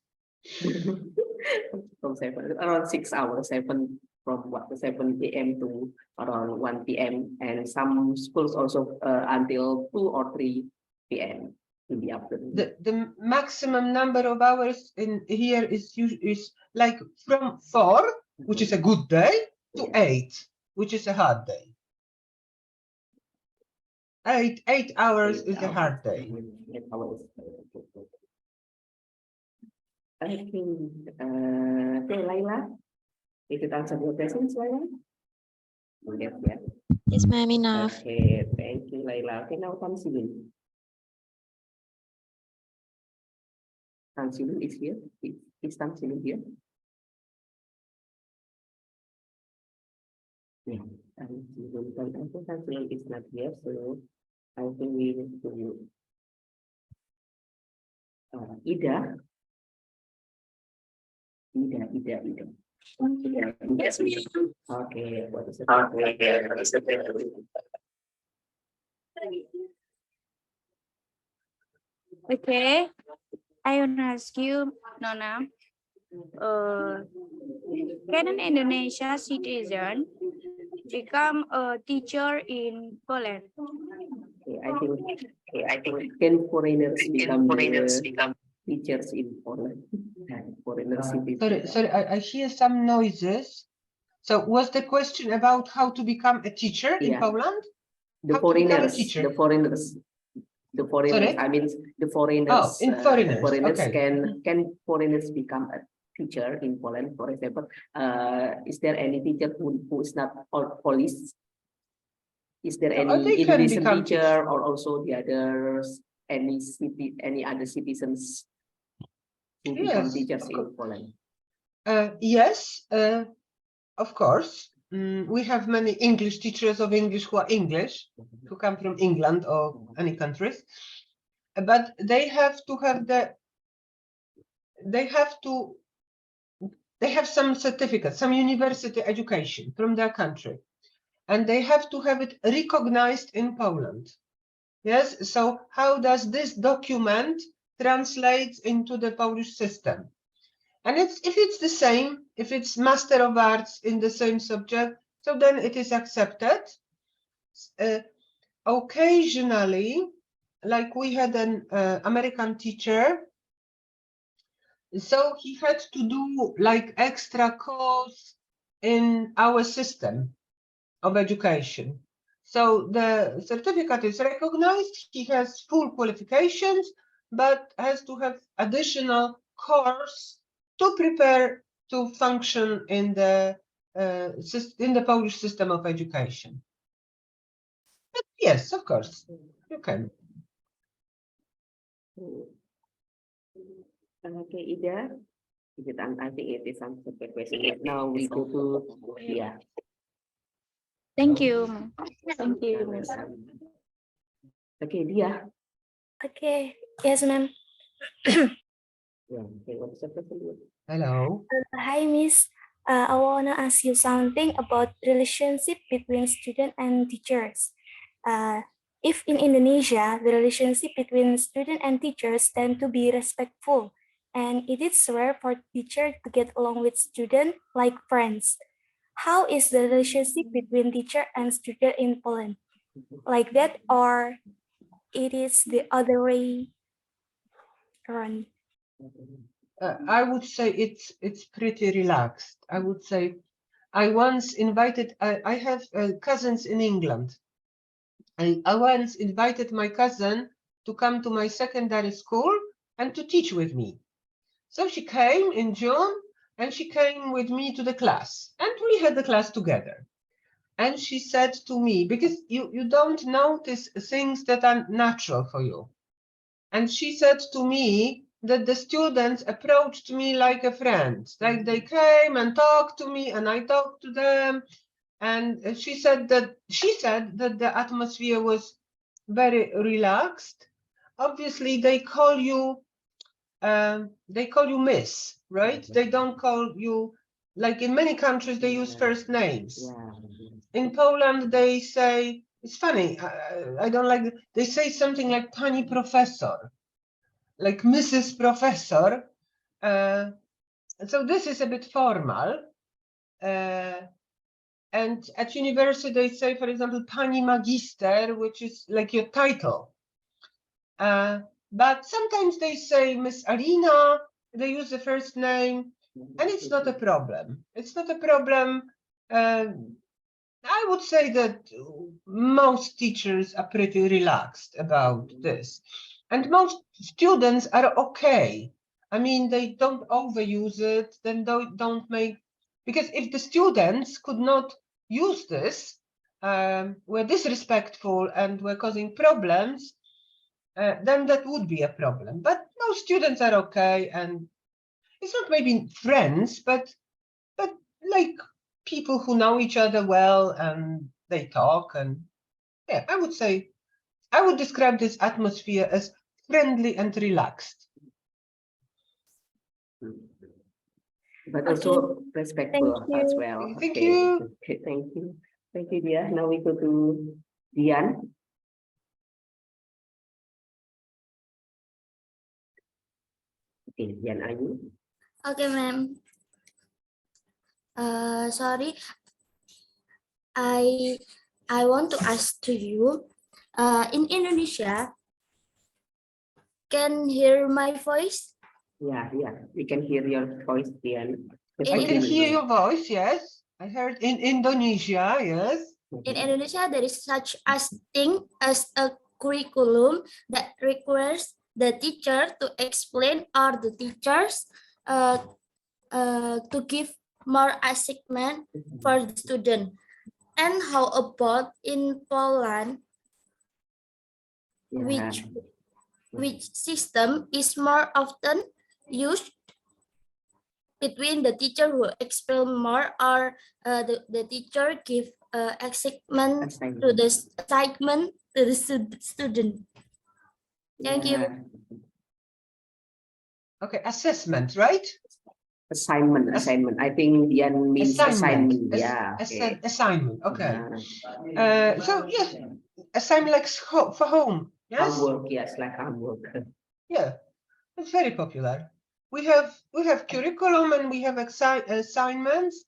From 7, around 6 hours, 7 from 7 p.m. to around 1 p.m. And some schools also until 2 or 3 p.m. in the afternoon. The maximum number of hours in here is like from 4, which is a good day, to 8, which is a hard day. 8 hours is a hard day. 8 hours. I think, okay, Laila, if it answer your questions, Laila? Yes, yeah. Yes, ma'am, enough. Okay, thank you, Laila. Okay, now Tansilin. Tansilin is here. Is Tansilin here? Yeah, Tansilin. I think Tansilin is not here, so I think we need to Ida. Ida. Yes, okay, what is it? Okay, I want to ask you, Nona, can an Indonesia citizen become a teacher in Poland? I think can foreigners become teachers in Poland? Foreigners citizens. Sorry, I hear some noises. So was the question about how to become a teacher in Poland? The foreigners. Sorry? I mean the foreigners. Oh, in foreigners. Foreigners Okay. Can foreigners become a teacher in Poland? For example, is there any teacher who is not Polish? Is there any they can Indonesian become teacher or also the others, any other citizens who become Yes, teachers of in course. Poland? Yes, of course. We have many English teachers of English who are English, who come from England or any countries, but they have to have they have some certificate, some university education from their country, and they have to have it recognized in Poland. Yes, so how does this document translate into the Polish system? And if it's the same, if it's Master of Arts in the same subject, so then it is accepted. Occasionally, like we had an American teacher, so he had to do like extra course in our system of education. So the certificate is recognized, he has full qualifications, but has to have additional course to prepare to function in the Polish system of education. But yes, of course, you can. Okay, Ida. I think it is answered the question. Now we go to Dia. Thank you. Thank you, Miss. Okay, Dia. Okay, yes, ma'am. Yeah, okay, what is the question? Hello. Hi, Miss. I want to ask you something about relationship between student and teachers. If in Indonesia, the relationship between student and teachers tend to be respectful, and it is rare for teacher to get along with student like friends. How is the relationship between teacher and student in Poland? Like that, or it is the other way run? I would say it's pretty relaxed. I would say I once invited, I have cousins in England. I once invited my cousin to come to my secondary school and to teach with me. So she came in June and she came with me to the class and we had the class together. And she said to me, because you don't notice things that are natural for you. And she said to me that the students approached me like a friend, like they came and talked to me and I talked to them. And she said that the atmosphere was very relaxed. Obviously, they call you miss, right? They don't call you, like in many countries they use first names. Yeah. In Poland they say, it's funny, I don't like it. They say something like pani professor, like Mrs. Professor. So this is a bit formal. And at university they say, for example, pani magister, which is like your title. But sometimes they say Miss Alina, they use the first name, and it's not a problem. It's not a problem. I would say that most teachers are pretty relaxed about this. And most students are okay. I mean, they don't overuse it, then don't make, because if the students could not use this, were disrespectful and were causing problems, then that would be a problem. But most students are okay, and it's not maybe friends, but like people who know each other well and they talk. And yeah, I would say, I would describe this atmosphere as friendly and relaxed. But also respectful as well. Thank you. Okay, thank you. Thank you, Dia. Now we go to Dian. Okay, Dian, are you? Okay, ma'am. Sorry, I want to ask to you. In Indonesia, can hear my voice? Yeah, we can hear your voice, Dian. I can hear your voice, yes. I heard in Indonesia, yes. In Indonesia, there is such a thing as a curriculum that requires the teacher to explain or the teachers to give more assignment for the student. And how about in Poland, which system is more often used between the teacher who explain more or the teacher give assignment to the assignment to the student? Thank you. Okay, assessment, right? Assignment. I think Dian means assignment. Assignment. Okay. So yes, assignment like for home. Yes. Homework. Yes, like homework. Yeah, it's very popular. We have curriculum and we have assignments.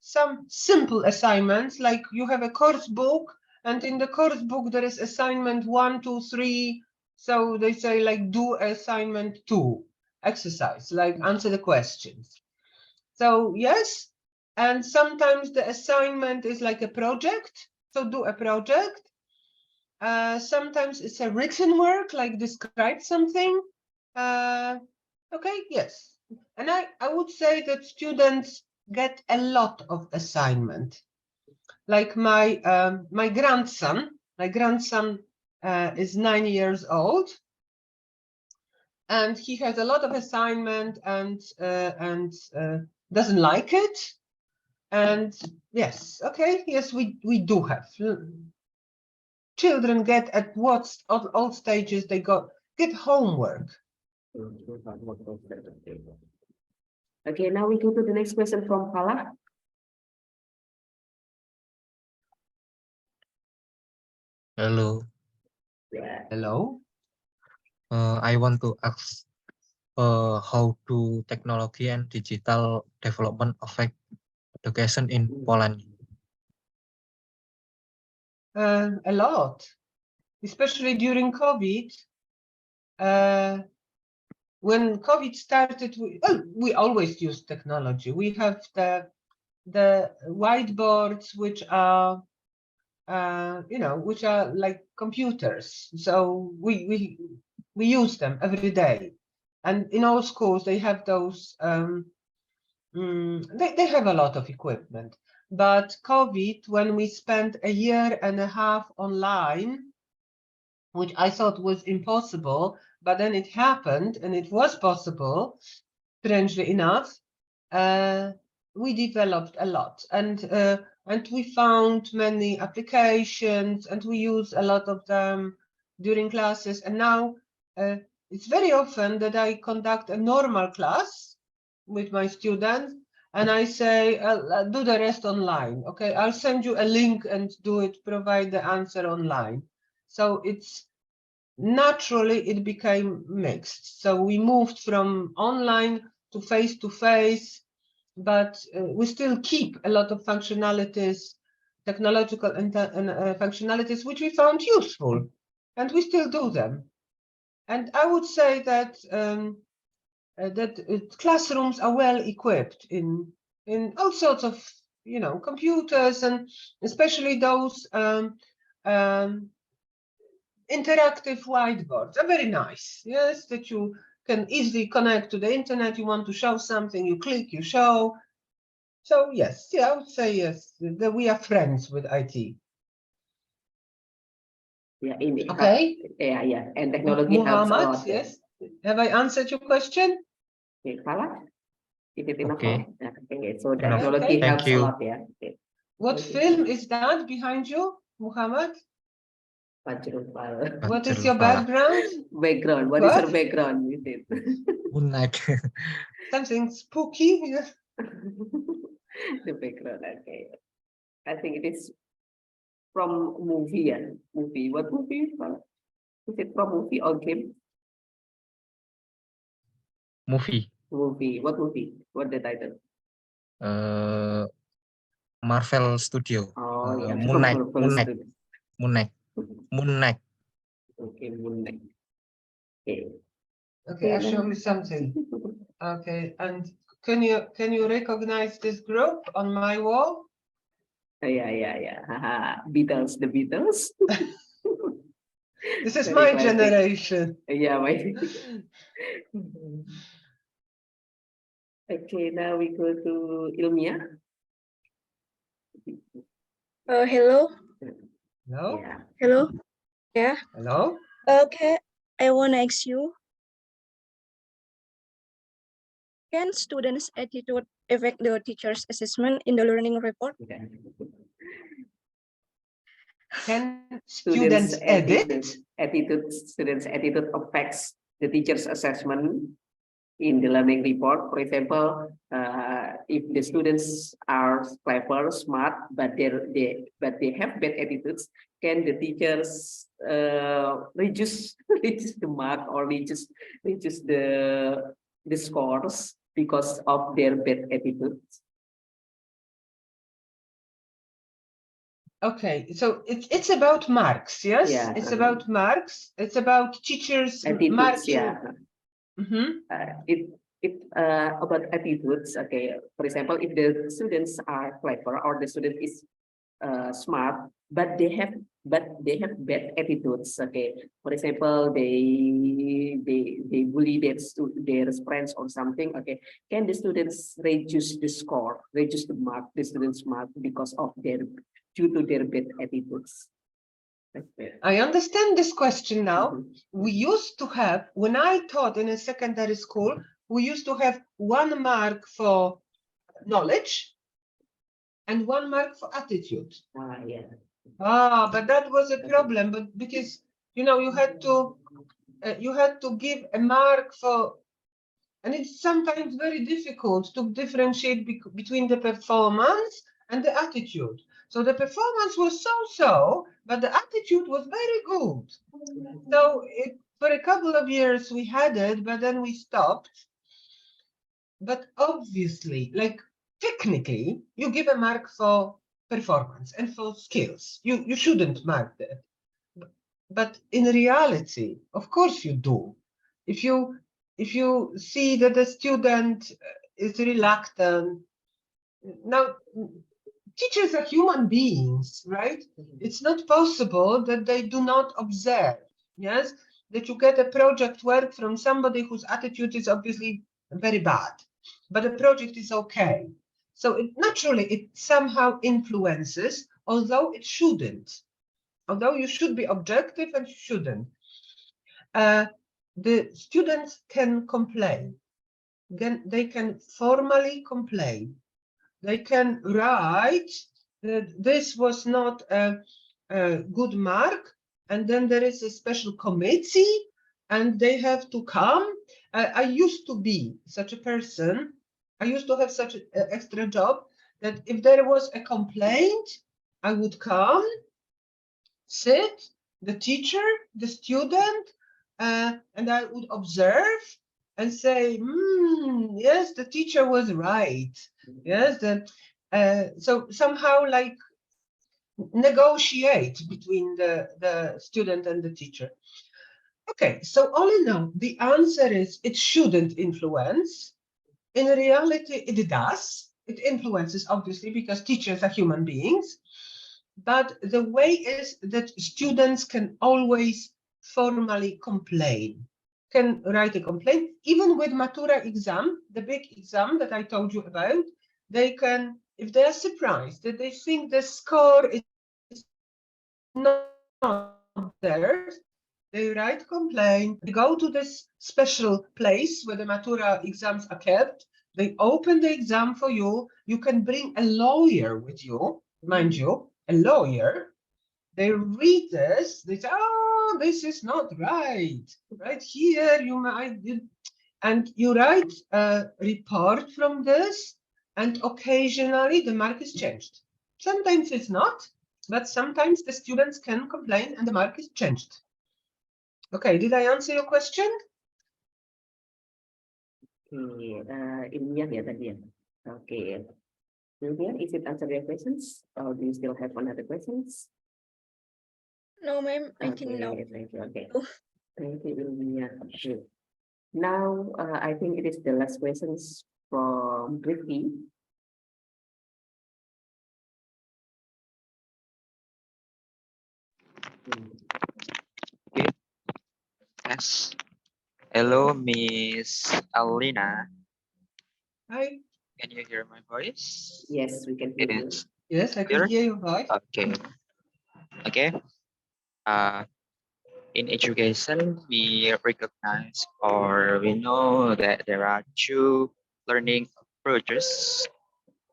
Some simple assignments, like you have a course book, and in the course book there is assignment 1, 2, 3. So they say like do assignment 2, exercise, like answer the questions. So yes, and sometimes the assignment is like a project. So do a project. Sometimes it's a written work, like describe something. Okay, yes. And I would say that students get a lot of assignment. Like my grandson is 9 years old, and he has a lot of assignment and doesn't like it. And yes, okay, yes, we do have. Children get at all stages, they get homework. Okay, now we go to the next question from Paula. Hello. Yeah. Hello. I want to ask how do technology and digital development affect education in Poland? A lot, especially during COVID. when COVID started, we always use technology. We have the whiteboards, which are which are like computers. So we use them every day, and in all schools they have those. They have a lot of equipment. But COVID, when we spent a year and a half online, which I thought was impossible, but then it happened and it was possible, strangely enough, we developed a lot, and we found many applications, and we use a lot of them during classes. And now it's very often that I conduct a normal class with my students, and I say, do the rest online. Okay, I'll send you a link and do it, provide the answer online. So it's naturally it became mixed. So we moved from online to face, but we still keep a lot of functionalities, technological and functionalities, which we found useful, and we still do them. And I would say that classrooms are well equipped in all sorts of computers, and especially those interactive whiteboards are very nice. Yes, that you can easily connect to the internet. You want to show something, you click, you show. So yes, yeah, I would say yes, that we are friends with IT. Yeah, indeed. Okay. Yeah, and technology helps a Muhammad, lot. yes. Have I answered your question? Okay, Fala? Is it enough? Okay. Okay, so Enough. technology Okay. helps Thank a you. lot, yeah. Okay. What Thank you. film is that behind you, Muhammad? Fajrul Fala. What is Fajrul your Fala. background? Background. What is What? your background? Is it? Moon Knight. Something spooky? The background. Okay. I think it is from movie. Yeah, movie. What movie? Is it from movie or game? Movie. Movie. What movie? What the title? Marvel Studio. Oh yeah. Moon Knight. Marvel Moon Knight. Studios. Moon Knight. Moon Knight. Okay, Moon Knight. Okay. Okay, I'll show you something. Okay, and can you recognize this group on my wall? Yeah. Haha. Beatles, the Beatles. This is Very my classic. generation. Yeah, my. Okay, now we go to Ilmia. Hello. Hello? Yeah. Hello. Yeah. Hello? Okay. I want to ask you, can students' attitude affect the teacher's assessment in the learning report? Okay. Can students edit? Students' attitude affects the teacher's assessment in the learning report. For example, if the students are clever, smart, but they have bad attitudes, can the teachers reduce the mark or reduce the scores because of their bad attitudes? Okay, so it's about marks, yes? Yeah. It's about marks. It's about teachers Attitudes, marking. yeah. It about attitudes. Okay, for example, if the students are clever or the student is smart, but they have bad attitudes. Okay, for example, they bully their friends or something. Okay, can the students reduce the score, reduce the mark, the students' mark because of due to their bad attitudes? I understand this question now. We used to have, when I taught in a secondary school, we used to have 1 mark for knowledge and 1 mark for attitude. Yeah. But that was a problem, but because you had to give a mark for, and it's sometimes very difficult to differentiate between the performance and the attitude. So the performance was so-so, but the attitude was very good. So for a couple of years we had it, but then we stopped. But obviously, like technically, you give a mark for performance and for skills. You shouldn't mark that. But in reality, of course you do. If you if you see that the student is reluctant, now teachers are human beings, right? It's not possible that they do not observe, yes? That you get a project work from somebody whose attitude is obviously very bad, but the project is okay. So naturally, it somehow influences, although it shouldn't. Although you should be objective and you shouldn't. The students can complain. They can formally complain. They can write that this was not a good mark, and then there is a special committee, and they have to come. I used to be such a person. I used to have such an extra job that if there was a complaint, I would come, sit, the teacher, the student, and I would observe and say, yes, the teacher was right. Yes, so somehow like negotiate between the student and the teacher. Okay, so all in all, the answer is it shouldn't influence. In reality, it does. It influences, obviously, because teachers are human beings. But the way is that students can always formally complain, can write a complaint. Even with Matura exam, the big exam that I told you about, they can, if they are surprised that they think the score is not theirs, they write complaint, they go to this special place where the Matura exams are kept, they open the exam for you, you can bring a lawyer with you, mind you, a lawyer. They read this, they say, oh, this is not right. Right here, you might, and you write a report from this, and occasionally the mark is changed. Sometimes it's not, but sometimes the students can complain and the mark is changed. Okay, did I answer your question? Okay, ilmiah ya tadi ya. Okay, Sylvia, is it answer your questions, or do you still have another questions? No, ma'am, I Okay, think no. thank you. Okay, thank you, Ilmiah. Okay. Now, I think it is the last questions from Ricky. Yes. Hello, Miss Alina. Hi. Can you hear my voice? Yes, we can hear you. Yes. Yes, I can Clear? hear your voice. Okay. Okay. In education, we recognize or we know that there are two learning approaches: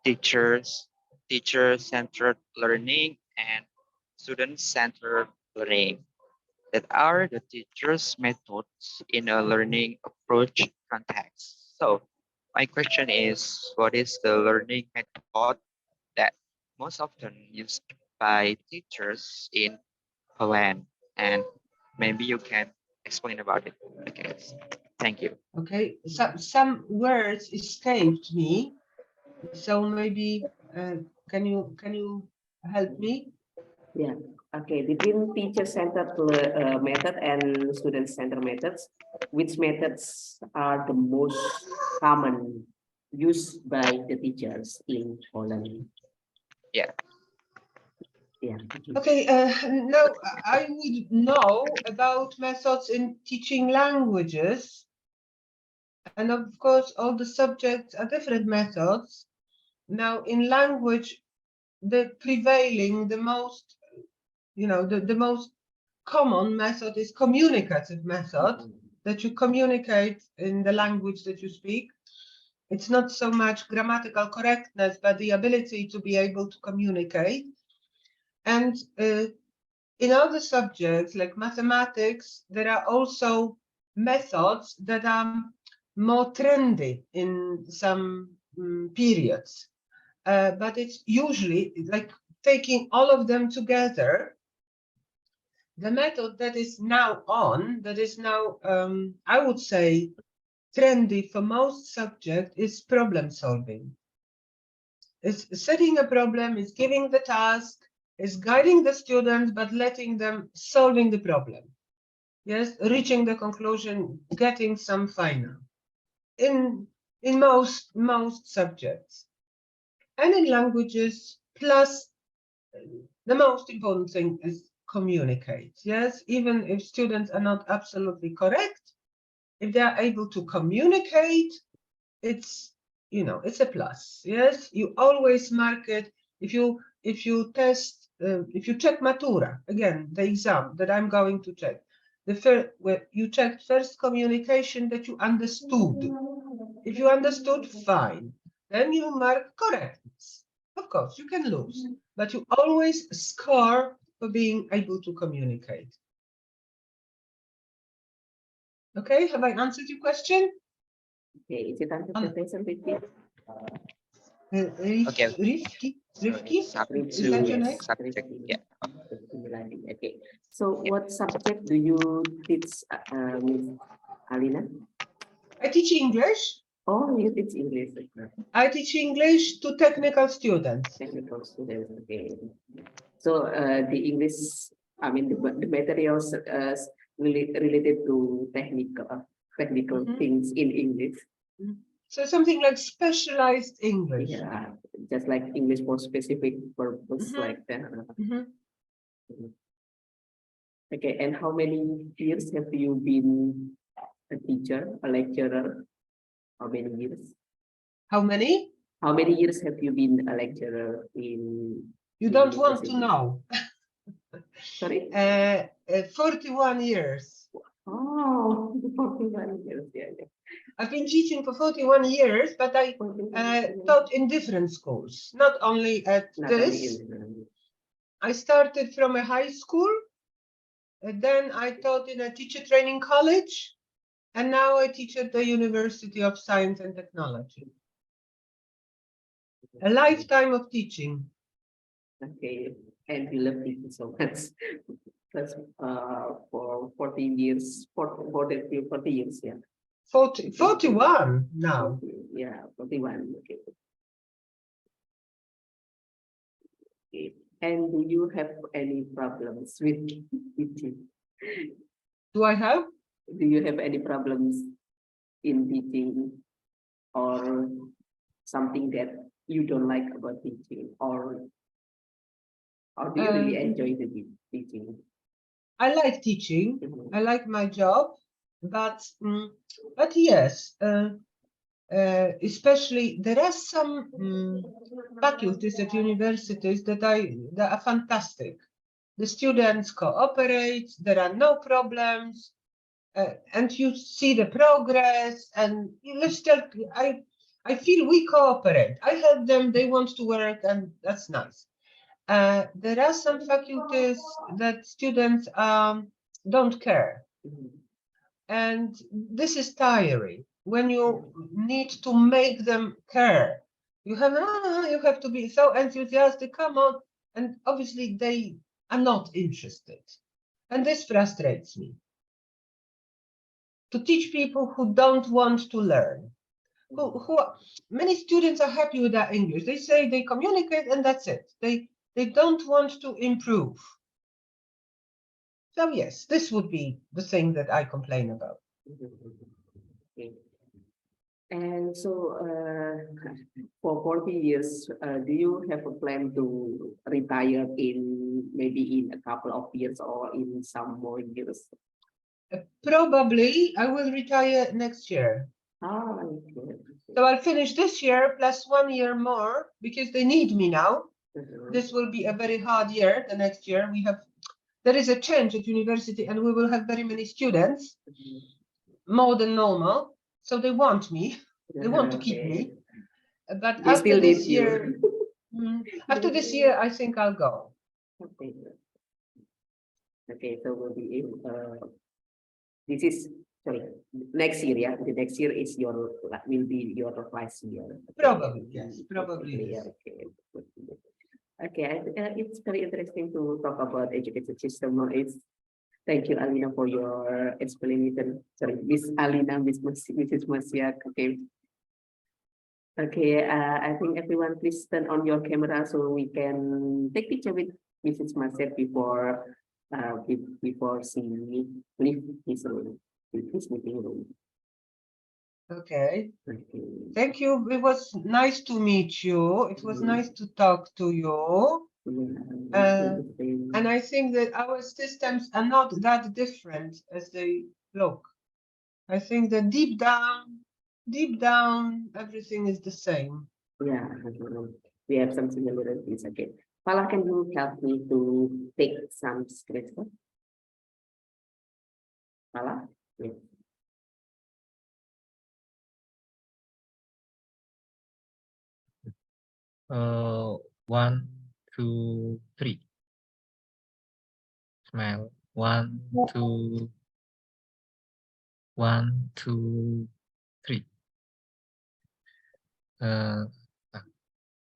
teacher-centered learning and student-centered learning. That are the teacher's methods in a learning approach context. So my question is, what is the learning method that most often used by teachers in Poland? And maybe you can explain about it. Okay, thank you. Okay, some words escaped me, so maybe can you help me? Yeah. Okay. Between teacher-centered method and student-centered methods, which methods are the most common used by the teachers in Poland? Yeah. Yeah. Okay. Now I would know about methods in teaching languages, and of course, all the subjects are different methods. Now, in language, the prevailing, the most, the most common method is communicative method, that you communicate in the language that you speak. It's not so much grammatical correctness, but the ability to be able to communicate. And in other subjects like mathematics, there are also methods that are more trendy in some periods. But it's usually like taking all of them together. The method that is now I would say, trendy for most subjects is problem solving. It's setting a problem, is giving the task, is guiding the students, but letting them solving the problem. yes, reaching the conclusion, getting some final in most subjects. And in languages, plus the most important thing is communicate. Yes, even if students are not absolutely correct, if they are able to communicate, it's, you know, it's a plus. Yes, you always mark it. If you test, if you check Matura, again, the exam that I'm going to check, the first, where you check first communication that you understood. If you understood, fine. Then you mark correctness. Of course, you can lose, but you always score for being able to communicate. Okay, have I answered your question? Okay, is it answer the question, Vicky? Okay. Rifki, is that your name? Subject. Yeah. Okay. So what subject do you teach, Miss Alina? I teach English. Oh, you teach English. I teach English to technical students. Technical students. Okay. So the English, I mean the materials related to technical things in English. So something like specialized English. Yeah, just like English for specific purpose, like that. Okay, and how many years have you been a teacher, a lecturer? How many years? How many? How many years have you been a lecturer in? You don't want to know. Sorry? 41 years. Oh, 41 years. Yeah, yeah. I've been teaching for 41 years, but I taught in different schools, not only at this. I started from a high school, and then I taught in a teacher training college, and now I teach at the University of Science and Technology. A lifetime of teaching. Okay, and you love teaching so much. Plus, for 40 years, 40 years, yeah. 41 now. Yeah, 41. Okay. Okay. And do you have any problems with teaching? Do I have? Do you have any problems in teaching, or something that you don't like about teaching, or do you really enjoy the teaching? I like teaching. I like my job, but yes, especially there are some faculties at universities that are fantastic. The students cooperate. There are no problems, and you see the progress. And I feel we cooperate. I help them. They want to work, and that's nice. There are some faculties that students don't care. And this is tiring when you need to make them care. You have to be so enthusiastic, come on. And obviously they are not interested. And this frustrates me. To teach people who don't want to learn. Many students are happy with their English. They say they communicate and that's it. They don't want to improve. So yes, this would be the thing that I complain about. Okay. And so for 40 years, do you have a plan to retire in maybe in a couple of years or in some more years? Probably I will retire next year. Ah, okay. So I'll finish this year plus 1 year more because they need me now. This will be a very hard year. The next year there is a change at university and we will have very many students, more than normal. So they want me, they want to keep me. But they after this year, after this year, I think I'll go. Okay. Okay, so we'll be able, this is, sorry, next year, yeah? The next year is will be your last year. Probably, yes, probably. Okay, yeah, okay. Okay, it's very interesting to talk about education system. Thank you, Alina, for your explanation. Sorry, Miss Alina, Mrs. Maciag. Okay. Okay, I think everyone please turn on your camera so we can take picture with Mrs. Maciag before before she leave his room, his meeting room. Okay. Okay. Thank you. It was nice to meet you. It was nice to talk to you. And I think that our systems are not that different as they look. I think that deep down, everything is the same. Yeah, we have some similarities. Okay, Fala, can you help me to take some screenshots? Fala? Yes. One, two, three. Smile. One, two, three.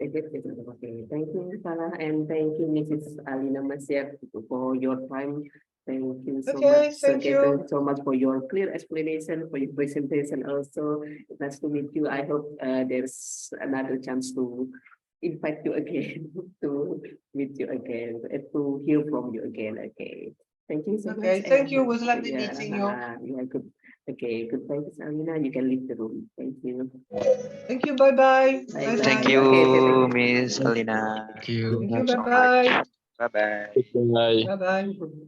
Okay, thank you, Fala, and thank you, Mrs. Alina Maciąg, for your time. Thank you so Okay, much. thank you. So much for your clear explanation, for your presentation. Also, nice to meet you. I hope there's another chance to invite you again, to meet you again, and to hear from you again. Okay, thank you so much. Okay, thank you. It and, was lovely meeting you. Yeah, good. Okay, good. Thanks, Alina. You can leave the room. Thank you. Thank you. Bye-bye. Bye-bye. Thank Okay, you, thank Miss Alina. Thank you. Thank you. So Bye-bye. much. Bye bye. Bye. Bye-bye.